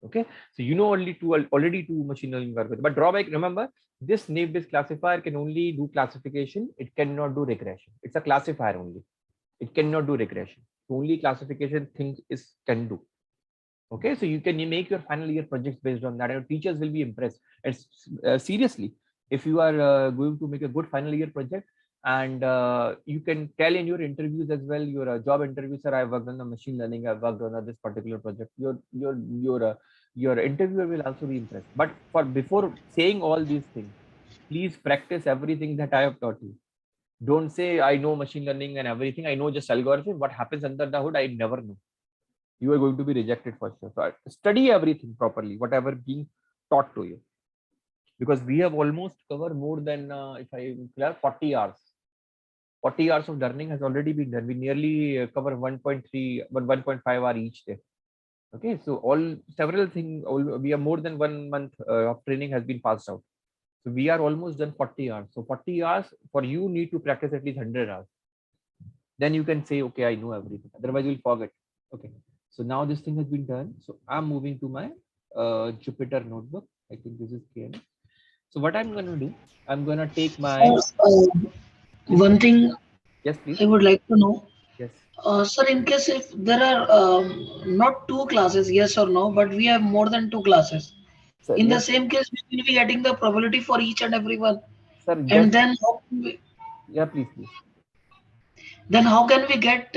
Okay, so you know already two machine learning algorithms. But drawback, remember, this naive-Bayes classifier can only do classification. It cannot do regression. It's a classifier only. It cannot do regression. Only classification things can do. Okay, so you make your final year projects based on that, and your teachers will be impressed. And seriously, if you are going to make a good final year project, and you can tell in your interviews as well, your job interviews, sir, I worked on the machine learning, I worked on this particular project. Your interviewer will also be impressed. But before saying all these things, please practice everything that I have taught you. Don't say I know machine learning and everything. I know just algorithm. What happens under the hood, I never know. You are going to be rejected for sure. So study everything properly, whatever being taught to you. Because we have almost covered more than, if I clear, 40 hours. 40 hours of learning has already been done. We nearly cover 1.5 hour each day. Okay, so several things, we have more than 1 month of training has been passed out. So we are almost done 40 hours. So 40 hours for you need to practice at least 100 hours. Then you can say, okay, I know everything. Otherwise you'll forget. Okay. So now this thing has been done. So I'm moving to my Jupyter notebook. I think this is KNN. So what I'm going to do, I'm going to take my... One thing Yes, please. I would like to know. Yes. Sir, in case if there are not 2 classes, yes or no, but we have more than 2 classes. Sir, In the yes, same case, we will be getting the probability for each and every one. sir, And just... then Yeah, please. how can we get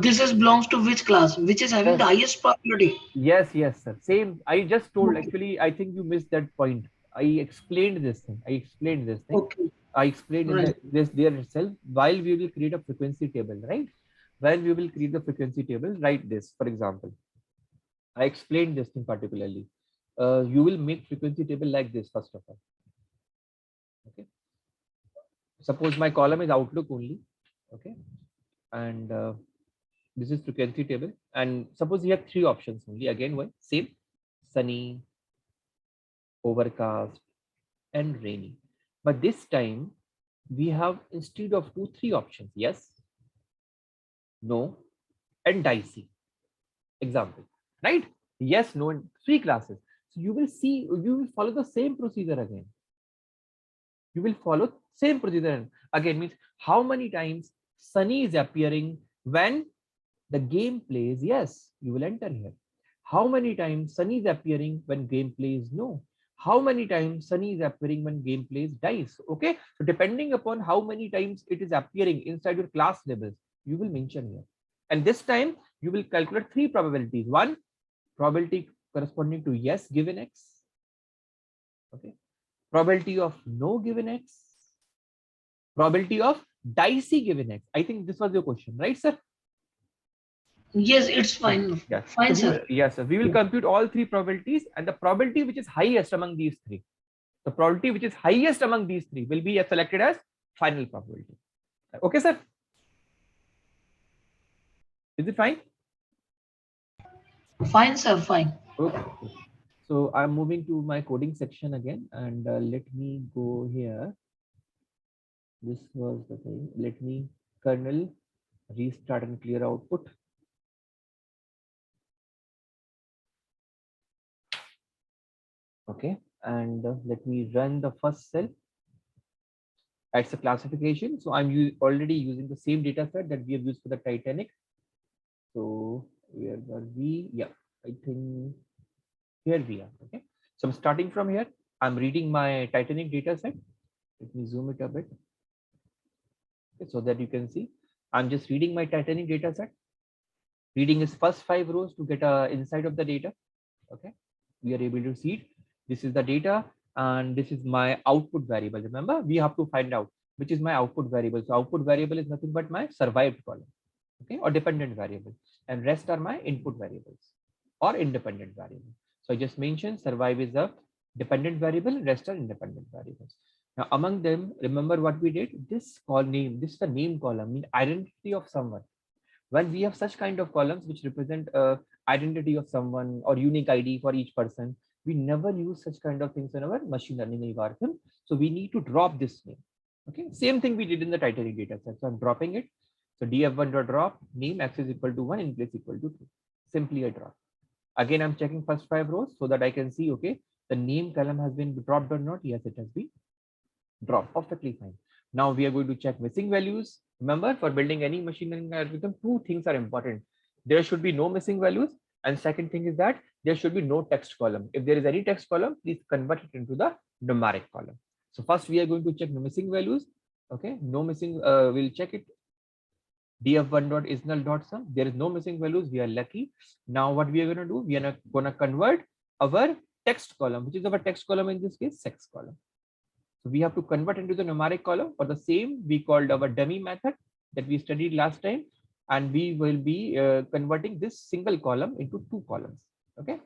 this belongs to which class, which is having Yes. the highest probability? Yes, sir. Same. I just told, Okay. actually, I think you missed that point. I explained this thing. Okay. I explained Right. this there itself. While we will create a frequency table, right? While we will create the frequency table, write this, for example. I explained this thing particularly. You will make frequency table like this, first of all. Okay. Suppose my column is Outlook only. Okay. And this is frequency table. And suppose you have 3 options only. Again, one, same, sunny, overcast, and rainy. But this time we have, instead of 2, 3 options. Yes, no, and dicey. Example, right? Yes, no, and 3 classes. So you will follow the same procedure again. You will follow same procedure again. Means how many times sunny is appearing when the game plays yes, you will enter here. How many times sunny is appearing when game plays no? How many times sunny is appearing when game plays dice? Okay, so depending upon how many times it is appearing inside your class labels, you will mention here. And this time you will calculate 3 probabilities. One, probability corresponding to yes given x. Okay, probability of no given x, probability of dicey given x. I think this was your question, right, sir? Yes, it's fine. Yeah. Fine, So sir. yes, sir. We will compute all 3 probabilities, and the probability which is highest among these 3. The probability which is highest among these 3 will be selected as final probability. Okay, sir? Is it fine? Fine, sir. Fine. Okay. So I'm moving to my coding section again, and let me go here. This was the thing. Let me kernel restart and clear output. Okay, and let me run the first cell. It's a classification. So I'm already using the same data set that we have used for the Titanic. So where were we? Yeah, I think here we are. Okay, so I'm starting from here. I'm reading my Titanic data set. Let me zoom it a bit, okay, so that you can see. I'm just reading my Titanic data set. Reading is first 5 rows to get a insight of the data. Okay, we are able to see it. This is the data, and this is my output variable. Remember, we have to find out which is my output variable. So output variable is nothing but my survived column, okay, or dependent variable, and rest are my input variables or independent variable. So I just mentioned survive is a dependent variable, rest are independent variables. Now among them, remember what we did? This call name, this is the name column, mean identity of someone. When we have such kind of columns which represent identity of someone or unique ID for each person, we never use such kind of things in our machine learning algorithm. So we need to drop this name. Okay, same thing we did in the Titanic data set. So I'm dropping it. So df1.drop name x is equal to 1 in place equal to 2. Simply a drop. Again, I'm checking first 5 rows so that I can see, okay, the name column has been dropped or not. Yes, it has been dropped. Perfectly fine. Now we are going to check missing values. Remember, for building any machine learning algorithm, 2 things are important. There should be no missing values. And second thing is that there should be no text column. If there is any text column, please convert it into the numeric column. So first we are going to check the missing values. Okay, no missing, we'll check it. df1.isNull.sum. There is no missing values. We are lucky. Now what we are going to do, we are going to convert our text column, which is our text column in this case, sex column. So we have to convert into the numeric column. For the same, we called our dummy method that we studied last time, and we will be converting this single column into 2 columns. Okay,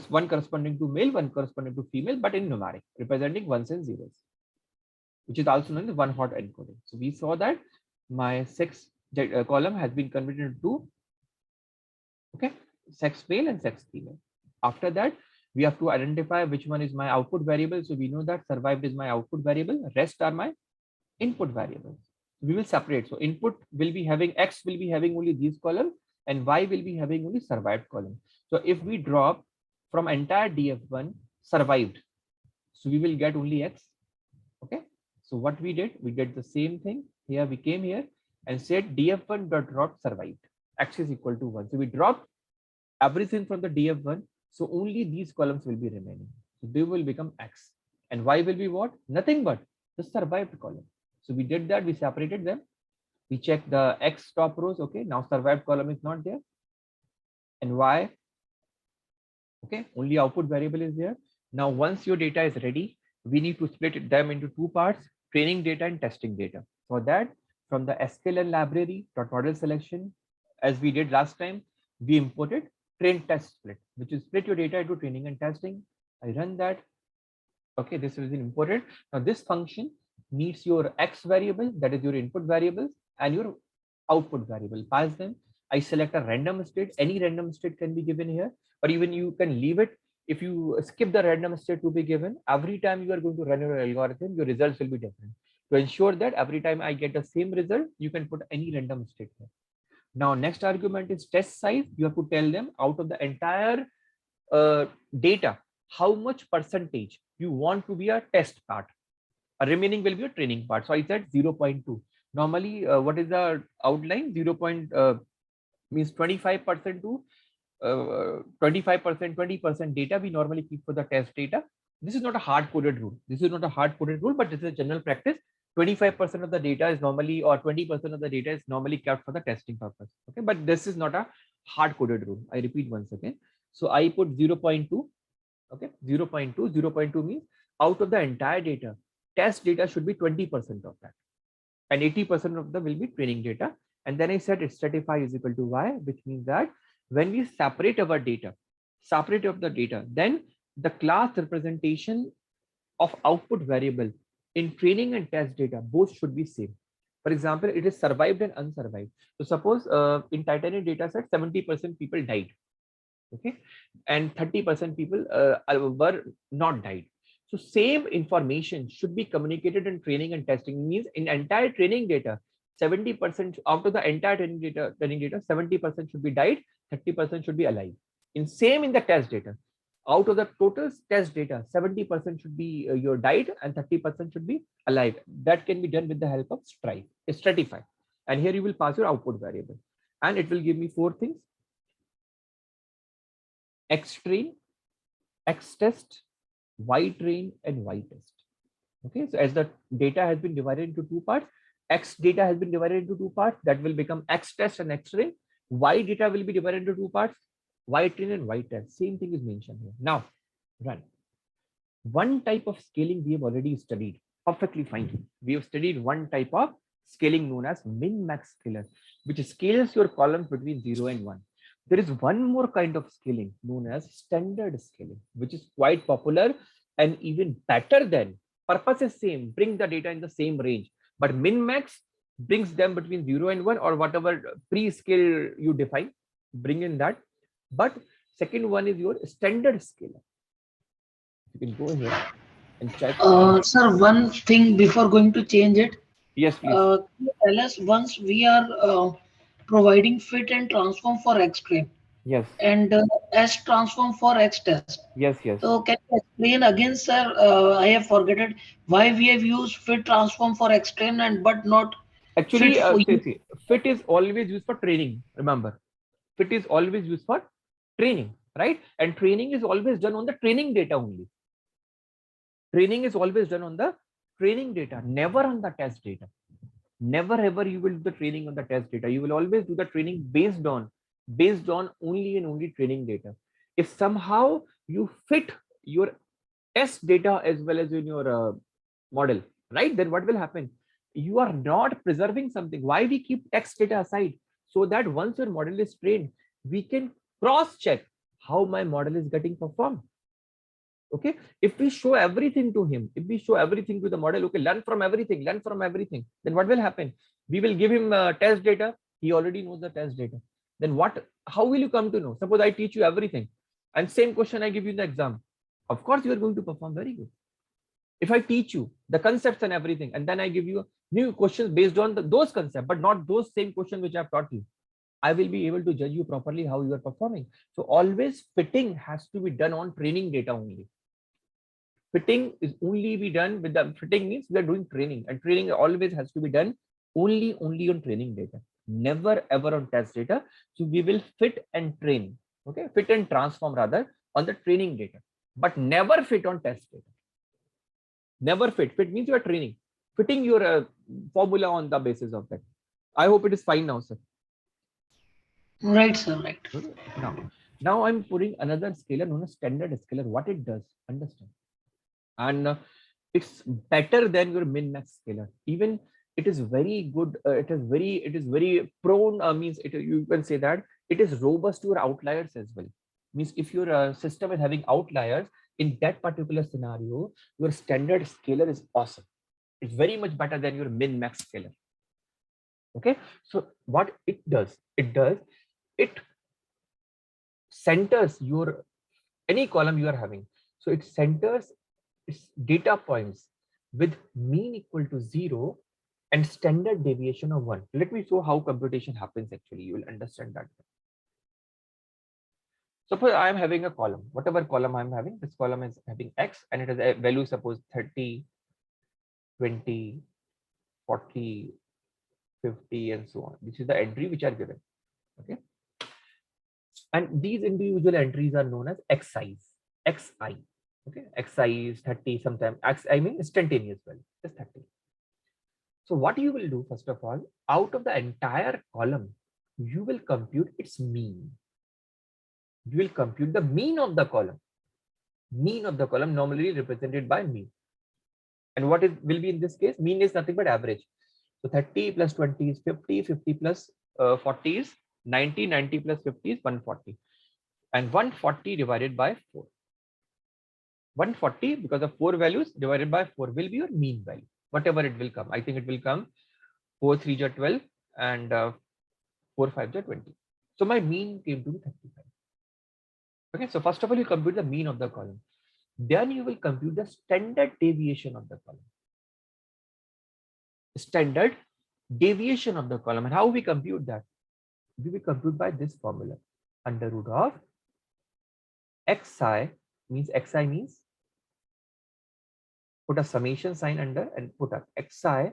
one corresponding to male, one corresponding to female, but in numeric, representing ones and zeros, which is also known as one hot encoding. So we saw that my sex column has been converted into, okay, sex male and sex female. After that, we have to identify which one is my output variable. So we know that survived is my output variable, rest are my input variables. We will separate. So input will be having, X will be having only these columns, and Y will be having only survived column. So if we drop from entire df1 survived, so we will get only X. Okay, so what we did the same thing here. We came here and said df1.drop survived, X is equal to 1. So we dropped everything from the df1. So only these columns will be remaining. So they will become X, and Y will be what? Nothing but the survived column. So we did that. We separated them. We checked the X top rows. Okay, now survived column is not there, and Y. Okay, only output variable is there. Now once your data is ready, we need to split them into 2 parts: training data and testing data. For that, from the sklearn library .model selection, as we did last time, we imported train test split, which is split your data into training and testing. I run that. Okay, this is imported. Now this function needs your X variable, that is your input variables, and your output variable. Pass them. I select a random state. Any random state can be given here, or even you can leave it. If you skip the random state to be given, every time you are going to run your algorithm, your results will be different. To ensure that every time I get the same result, you can put any random state here. Now, next argument is test size. You have to tell them out of the entire data, how much percentage you want to be a test part. A remaining will be a training part. So I said 0.2. Normally, what is the outline? 0. Means 25% to 25%, 20% data we normally keep for the test data. This is not a hard-coded rule. This is not a hard-coded rule, but this is a general practice. 25% of the data is normally, or 20% of the data is normally kept for the testing purpose. Okay, but this is not a hard-coded rule. I repeat once again. So I put 0.2. Okay, 0.2. 0.2 means out of the entire data, test data should be 20% of that, and 80% of them will be training data. And then I said stratify is equal to Y, which means that when we separate our data, separate of the data, then the class representation of output variable in training and test data both should be same. For example, it is survived and unsurvived. So suppose in Titanic data set, 70% people died. Okay, and 30% people were not died. So same information should be communicated in training and testing. Means in entire training data, 70% out of the entire training data, 70% should be died, 30% should be alive. In same in the test data, out of the total test data, 70% should be your died and 30% should be alive. That can be done with the help of Stratify. And here you will pass your output variable, and it will give me 4 things: X train, X test, Y train, and Y test. Okay, so as the data has been divided into 2 parts, X data has been divided into 2 parts, that will become X test and X train. Y data will be divided into 2 parts, Y train and Y test. Same thing is mentioned here. Now, run. One type of scaling we have already studied. Perfectly fine. We have studied one type of scaling known as min-max scaler, which scales your columns between 0 and 1. There is one more kind of scaling known as standard scaling, which is quite popular and even better than. Purpose is same, bring the data in the same range, but min-max brings them between 0 and 1 or whatever pre-scale you define, bring in that. But second one is your standard scaler. You can go here and check. Sir, one thing before going to change it, Yes, please. can you tell us once we are providing fit and transform for X train Yes, and S transform for X test. yes. So can you explain again, sir? I have forgotten why we have used fit transform for X train and but not fit Actually, for you. see, fit is always used for training. Remember, fit is always used for training, right? And training is always done on the training data only. Training is always done on the training data, never on the test data. Never ever you will do the training on the test data. You will always do the training based on only and only training data. If somehow you fit your test data as well as in your model, right, then what will happen? You are not preserving something. Why we keep text data aside? So that once your model is trained, we can cross check how my model is getting performed. Okay, if we show everything to him, if we show everything to the model, okay, learn from everything, then what will happen? We will give him test data. He already knows the test data. Then what, how will you come to know? Suppose I teach you everything and same question I give you in the exam. Of course you are going to perform very good. If I teach you the concepts and everything and then I give you new questions based on those concepts but not those same questions which I have taught you, I will be able to judge you properly how you are performing. So always fitting has to be done on training data only. Fitting is only be done with the fitting means we are doing training, and training always has to be done only on training data, never ever on test data. So we will fit and train, okay, fit and transform rather on the training data, but never fit on test data. Never fit. Fit means you are training, fitting your formula on the basis of that. I hope it is fine now, sir. Right, sir. Right. Okay. Now I'm putting another scalar known as standard scalar. What it does, understand? And it's better than your min-max scalar. Even it is very good. It is very prone. Means it, you can say that it is robust to your outliers as well. Means if your system is having outliers in that particular scenario, your standard scalar is awesome. It's very much better than your min-max scalar. Okay. So what it does, it centers your any column you are having. So it centers its data points with mean equal to 0 and standard deviation of 1. Let me show how computation happens actually. You will understand that. Suppose I am having a column, whatever column I am having, this column is having X and it has a value, suppose 30, 20, 40, 50 and so on. This is the entry which are given. Okay. And these individual entries are known as Xi. Xi. Okay, Xi is 30, sometimes I mean instantaneous value, just 30. So what you will do, first of all, out of the entire column, you will compute its mean. You will compute the mean of the column. Mean of the column normally represented by mean. And what it will be in this case? Mean is nothing but average. So 30 plus 20 is 50, 50 plus 40 is 90, 90 plus 50 is 140. And 140 divided by 4. 140 because of 4 values divided by 4 will be your mean value, whatever it will come. I think it will come 4 3 are 12 and 4 5 are 20. So my mean came to be 35. Okay, so first of all, you compute the mean of the column. Then you will compute the standard deviation of the column. Standard deviation of the column. And how we compute that? We will compute by this formula. Under root of xi means put a summation sign under and put a xi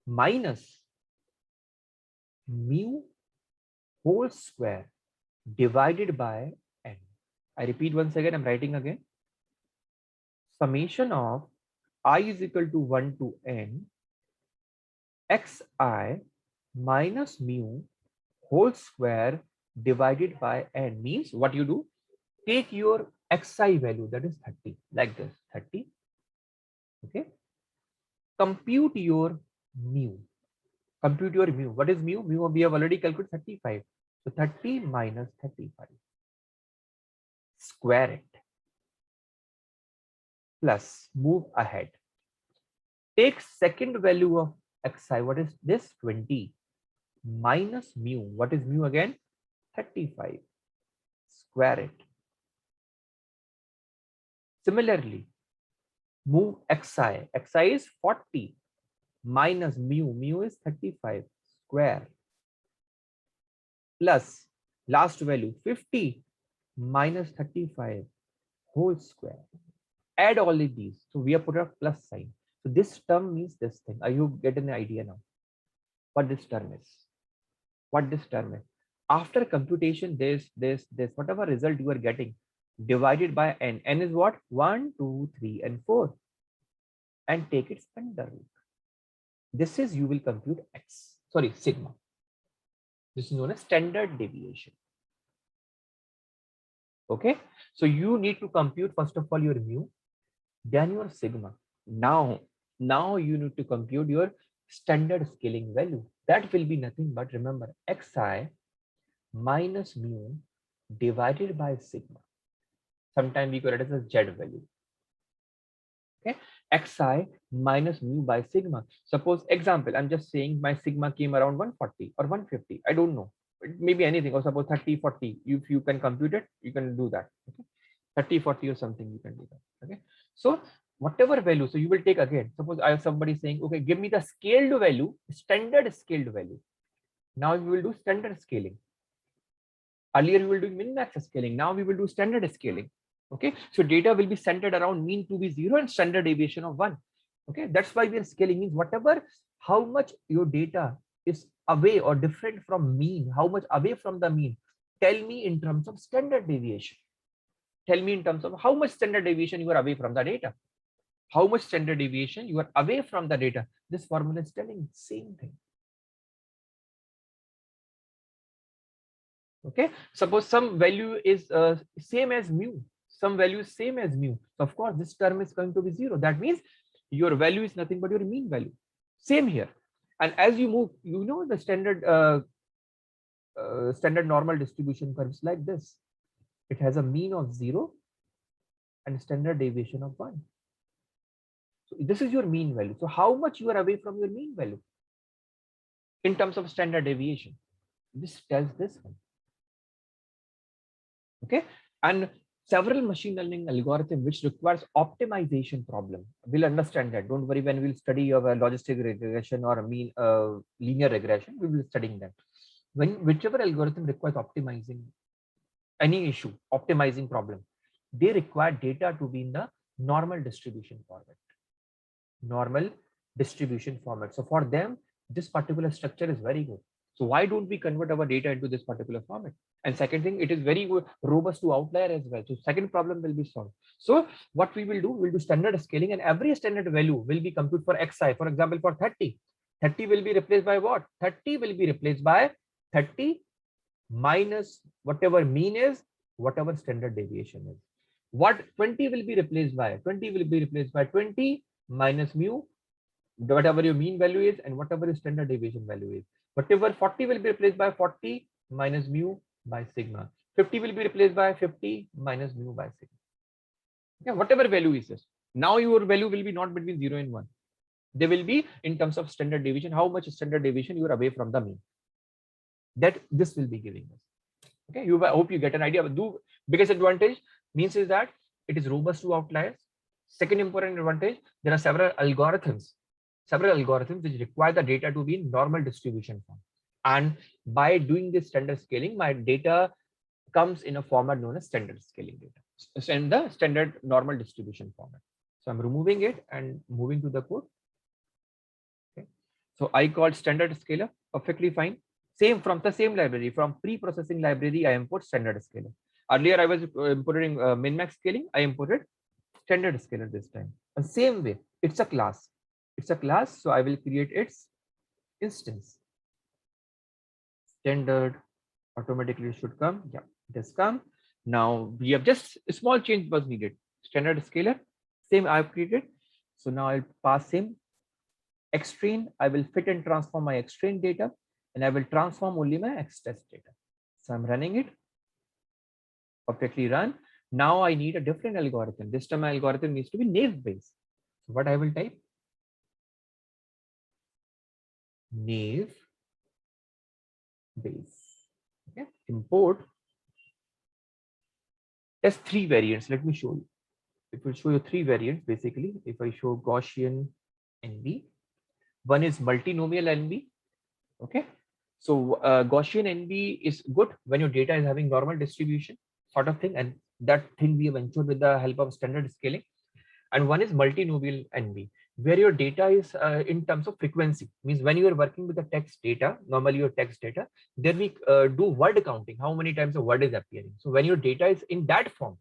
minus mu whole square divided by n. I repeat once again, I'm writing again. Summation of I is equal to 1 to n xi minus mu whole square divided by n means what you do, take your xi value, that is 30, like this, 30. Okay, compute your mu. Compute your mu. What is mu? Mu we have already calculated 35. So 30 minus 35. Square it. Plus move ahead. Take second value of xi. What is this? 20 minus mu. What is mu again? 35. Square it. Similarly, move xi. Xi is 40 minus mu. Mu is 35. Square. Plus last value 50 minus 35 whole square. Add all of these. So we have put a plus sign. So this term means this thing. Are you getting an idea now? What this term is? What this term is? After computation, there's whatever result you are getting divided by n. N is what? 1, 2, 3, and 4. And take its under root. This is you will compute x. Sorry, sigma. This is known as standard deviation. Okay, so you need to compute first of all your mu, then your sigma. Now you need to compute your standard scaling value. That will be nothing but, remember, xi minus mu divided by sigma. Sometimes we call it as a z value. Okay, xi minus mu by sigma. Suppose example, I'm just saying my sigma came around 140 or 150. I don't know. It may be anything, or suppose 30, 40. If you can compute it, you can do that. Okay, 30, 40 or something, you can do that. Okay, so whatever value, so you will take again. Suppose I have somebody saying, okay, give me the scaled value, standard scaled value. Now we will do standard scaling. Earlier we will do min-max scaling. Now we will do standard scaling. Okay, so data will be centered around mean to be 0 and standard deviation of 1. Okay, that's why we are scaling, means whatever, how much your data is away or different from mean, how much away from the mean, tell me in terms of standard deviation. Tell me in terms of how much standard deviation you are away from the data. How much standard deviation you are away from the data. This formula is telling same thing. Okay, suppose some value is same as mu. Some value is same as mu. So of course, this term is going to be 0. That means your value is nothing but your mean value. Same here. And as you move, you know the standard standard normal distribution curves like this. It has a mean of 0 and standard deviation of 1. So this is your mean value. So how much you are away from your mean value in terms of standard deviation? This tells this one. Okay, and several machine learning algorithm which requires optimization problem. We'll understand that. Don't worry, when we'll study your logistic regression or mean linear regression, we will be studying that. Whichever algorithm requires optimizing any issue, optimizing problem, they require data to be in the normal distribution format. Normal distribution format. So for them, this particular structure is very good. So why don't we convert our data into this particular format? And second thing, it is very robust to outlier as well. So second problem will be solved. So what we will do, we'll do standard scaling, and every standard value will be computed for xi. For example, for 30, 30 will be replaced by what? 30 will be replaced by 30 minus whatever mean is, whatever standard deviation is. What 20 will be replaced by? 20 will be replaced by 20 minus mu, whatever your mean value is, and whatever your standard deviation value is. Whatever 40 will be replaced by 40 minus mu by sigma. 50 will be replaced by 50 minus mu by sigma. Yeah, whatever value is this. Now your value will be not between 0 and 1. They will be in terms of standard deviation, how much standard deviation you are away from the mean. That this will be giving us. Okay, I hope you get an idea. But the biggest advantage means is that it is robust to outliers. Second important advantage, there are several algorithms which require the data to be in normal distribution form. And by doing this standard scaling, my data comes in a format known as standard scaling data, in the standard normal distribution format. So I'm removing it and moving to the code. Okay. So I called standard scaler, perfectly fine. Same from the same library, from pre-processing library, I import standard scaler. Earlier I was importing min-max scaling, I imported standard scaler this time. And same way, it's a class. It's a class, so I will create its instance. Standard automatically should come. Yeah, it has come. Now we have just a small change was needed. Standard scaler, same I have created. So now I'll pass him xtrain. I will fit and transform my xtrain data, and I will transform only my xtest data. So I'm running it. Perfectly run. Now I need a different algorithm. This time my algorithm needs to be naive based. So what I will type? Naive base. Okay. Import. There's 3 variants. Let me show you. It will show you 3 variants basically. If I show Gaussian NB, one is multinomial NB. Okay. So Gaussian NB is good when your data is having normal distribution sort of thing, and that thing we have ensured with the help of standard scaling. And one is multinomial NB, where your data is in terms of frequency. Means when you are working with the text data, normally your text data, then we do word counting, how many times a word is appearing. So when your data is in that form,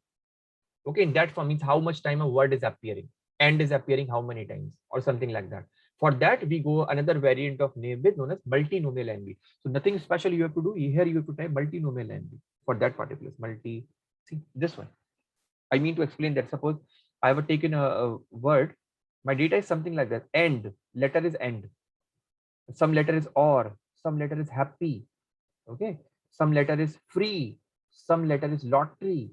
okay, in that form means how much time a word is appearing, and is appearing how many times, or something like that. For that, we go another variant of naive Bayes known as multinomial NB. So nothing special you have to do. Here you have to type multinomial NB for that particular multi. See this one. I mean to explain that. Suppose I have taken a word. My data is something like that. End. Letter is end. Some letter is or. Some letter is happy. Okay. Some letter is free. Some letter is lottery.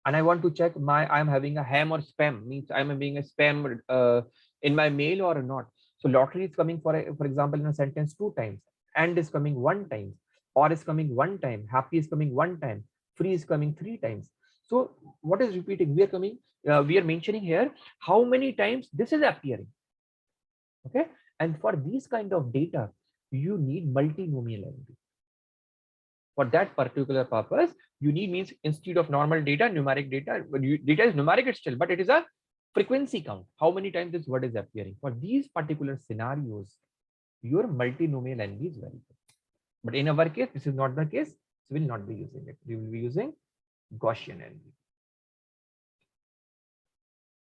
And I want to check I'm having a ham or spam, means I'm having a spam in my mail or not. So lottery is coming for example in a sentence 2 times, and is coming 1 time, or is coming 1 time, happy is coming 1 time, free is coming 3 times. So what is repeating? We are mentioning here how many times this is appearing. Okay, and for these kind of data, you need multinomial NB. For that particular purpose, you need means instead of normal data, numeric data. Data is numeric still, but it is a frequency count. How many times this word is appearing? For these particular scenarios, your multinomial NB is very good. But in our case, this is not the case. So we will not be using it. We will be using Gaussian NB.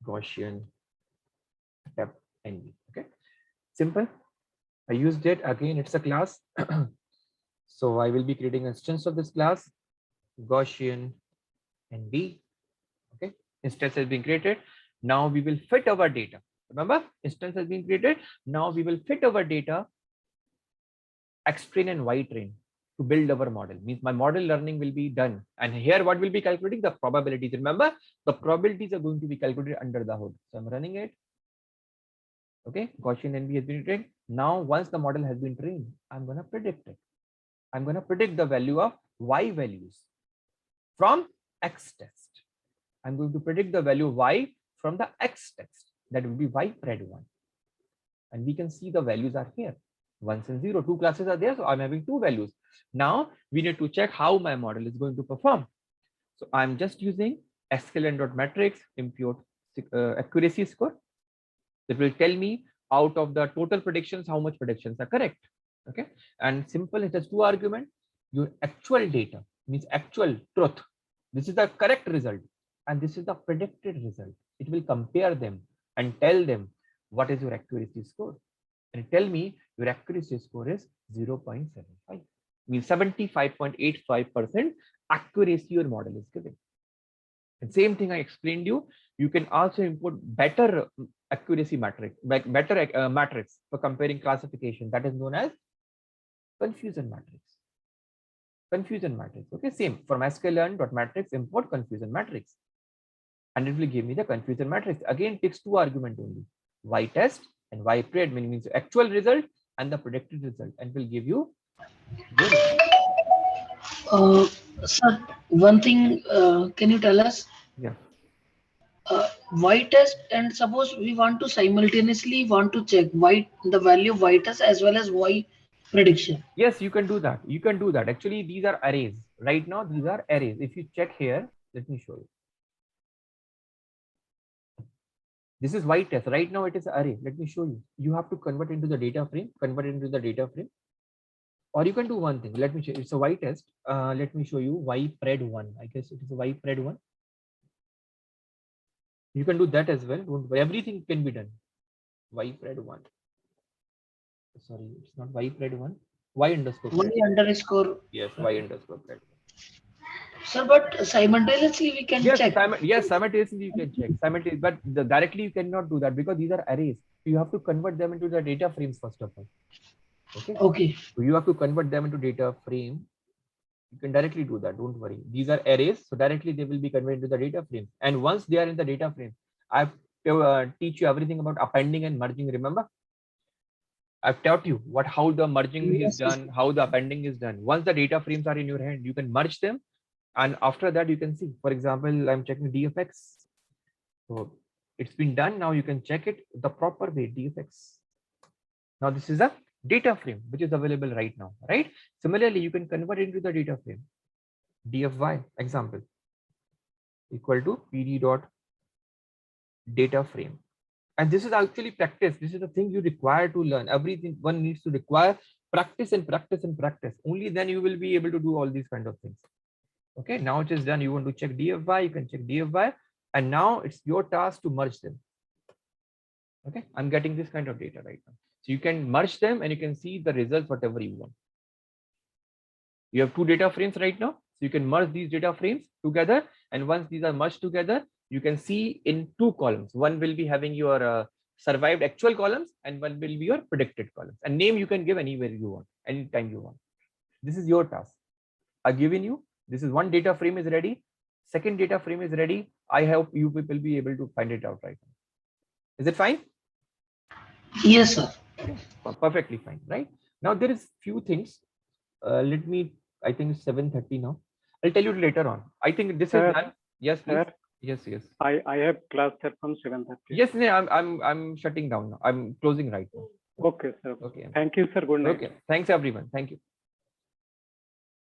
Gaussian NB. Okay, simple. I used it again. It's a class. So I will be creating an instance of this class, Gaussian NB. Okay, instance has been created. Now we will fit our data. Remember, instance has been created. Now we will fit our data, X-train and Y-train, to build our model. Means my model learning will be done. And here what will be calculating? The probabilities. Remember, the probabilities are going to be calculated under the hood. So I'm running it. Okay, Gaussian NB has been trained. Now once the model has been trained, I'm going to predict it. I'm going to predict the value of Y values from X test. I'm going to predict the value of Y from the X test. That will be Y pred 1. And we can see the values are here. 1 and 0. 2 classes are there. So I'm having 2 values. Now we need to check how my model is going to perform. So I'm just using sklearn.matrix impute accuracy score. It will tell me out of the total predictions, how much predictions are correct. Okay, and simple, it has 2 arguments. Your actual data means actual truth. This is the correct result, and this is the predicted result. It will compare them and tell them what is your accuracy score. And tell me your accuracy score is 0.75. Means 75.85% accuracy your model is giving. And same thing I explained you. You can also input better accuracy matrix, better matrix for comparing classification. That is known as confusion matrix. Confusion matrix. Okay, same from sklearn.matrix import confusion matrix, and it will give me the confusion matrix. Again, takes 2 arguments only: Y test and Y pred, means actual result and the predicted result, and will give you Sir, one thing, can you tell us? Yeah. Y test, and suppose we want to simultaneously check the value of Y test as well as Y prediction. Yes, you can do that. You can do that. Actually, these are arrays. Right now, these are arrays. If you check here, let me show you. This is Y test. Right now, it is array. Let me show you. You have to convert into the data frame, Or you can do one thing. Let me show you. It's a Y test. Let me show you Y pred 1. I guess it is a Y pred 1. You can do that as well. Don't worry. Everything can be done. Y pred 1. Sorry, it's not Y pred 1. Y underscore. Y underscore. Yes, Y underscore pred 1. Sir, but simultaneously we can check. Yes, simultaneously you can check. Simultaneously, but directly you cannot do that because these are arrays. You have to convert them into the data frames first of all. Okay. Okay. So you have to convert them into data frame. You can directly do that. Don't worry. These are arrays, so directly they will be converted to the data frame. And once they are in the data frame, I've teach you everything about appending and merging. Remember, I've taught you how the merging is done, how the appending is done. Once the data frames are in your hand, you can merge them. And after that, you can see, for example, I'm checking DFX. So it's been done. Now you can check it the proper way, DFX. Now this is a data frame, which is available right now, right? Similarly, you can convert it into the data frame. DFY example equal to PD dot data frame. And this is actually practice. This is the thing you require to learn. Everything one needs to require practice and practice and practice. Only then you will be able to do all these kind of things. Okay, now it is done. You want to check DFY, you can check DFY, and now it's your task to merge them. Okay, I'm getting this kind of data right now. So you can merge them and you can see the results, whatever you want. You have two data frames right now. So you can merge these data frames together. And once these are merged together, you can see in two columns. One will be having your survived actual columns and one will be your predicted columns. And name you can give anywhere you want, anytime you want. This is your task. I've given you. This is one data frame is ready. Second data frame is ready. I hope you people be able to find it out right now. Is it fine? Yes, sir. Okay. Perfectly fine, right? Now there is few things. Let me, I think it's 7:30 now. I'll tell you later on. I think this is done. Yes, please. Sir, Yes. I have class set from 7:30. Yes, I'm shutting down now. I'm closing right now. Okay, sir. Okay. Thank you, sir. Good night. Okay. Thanks everyone. Thank you.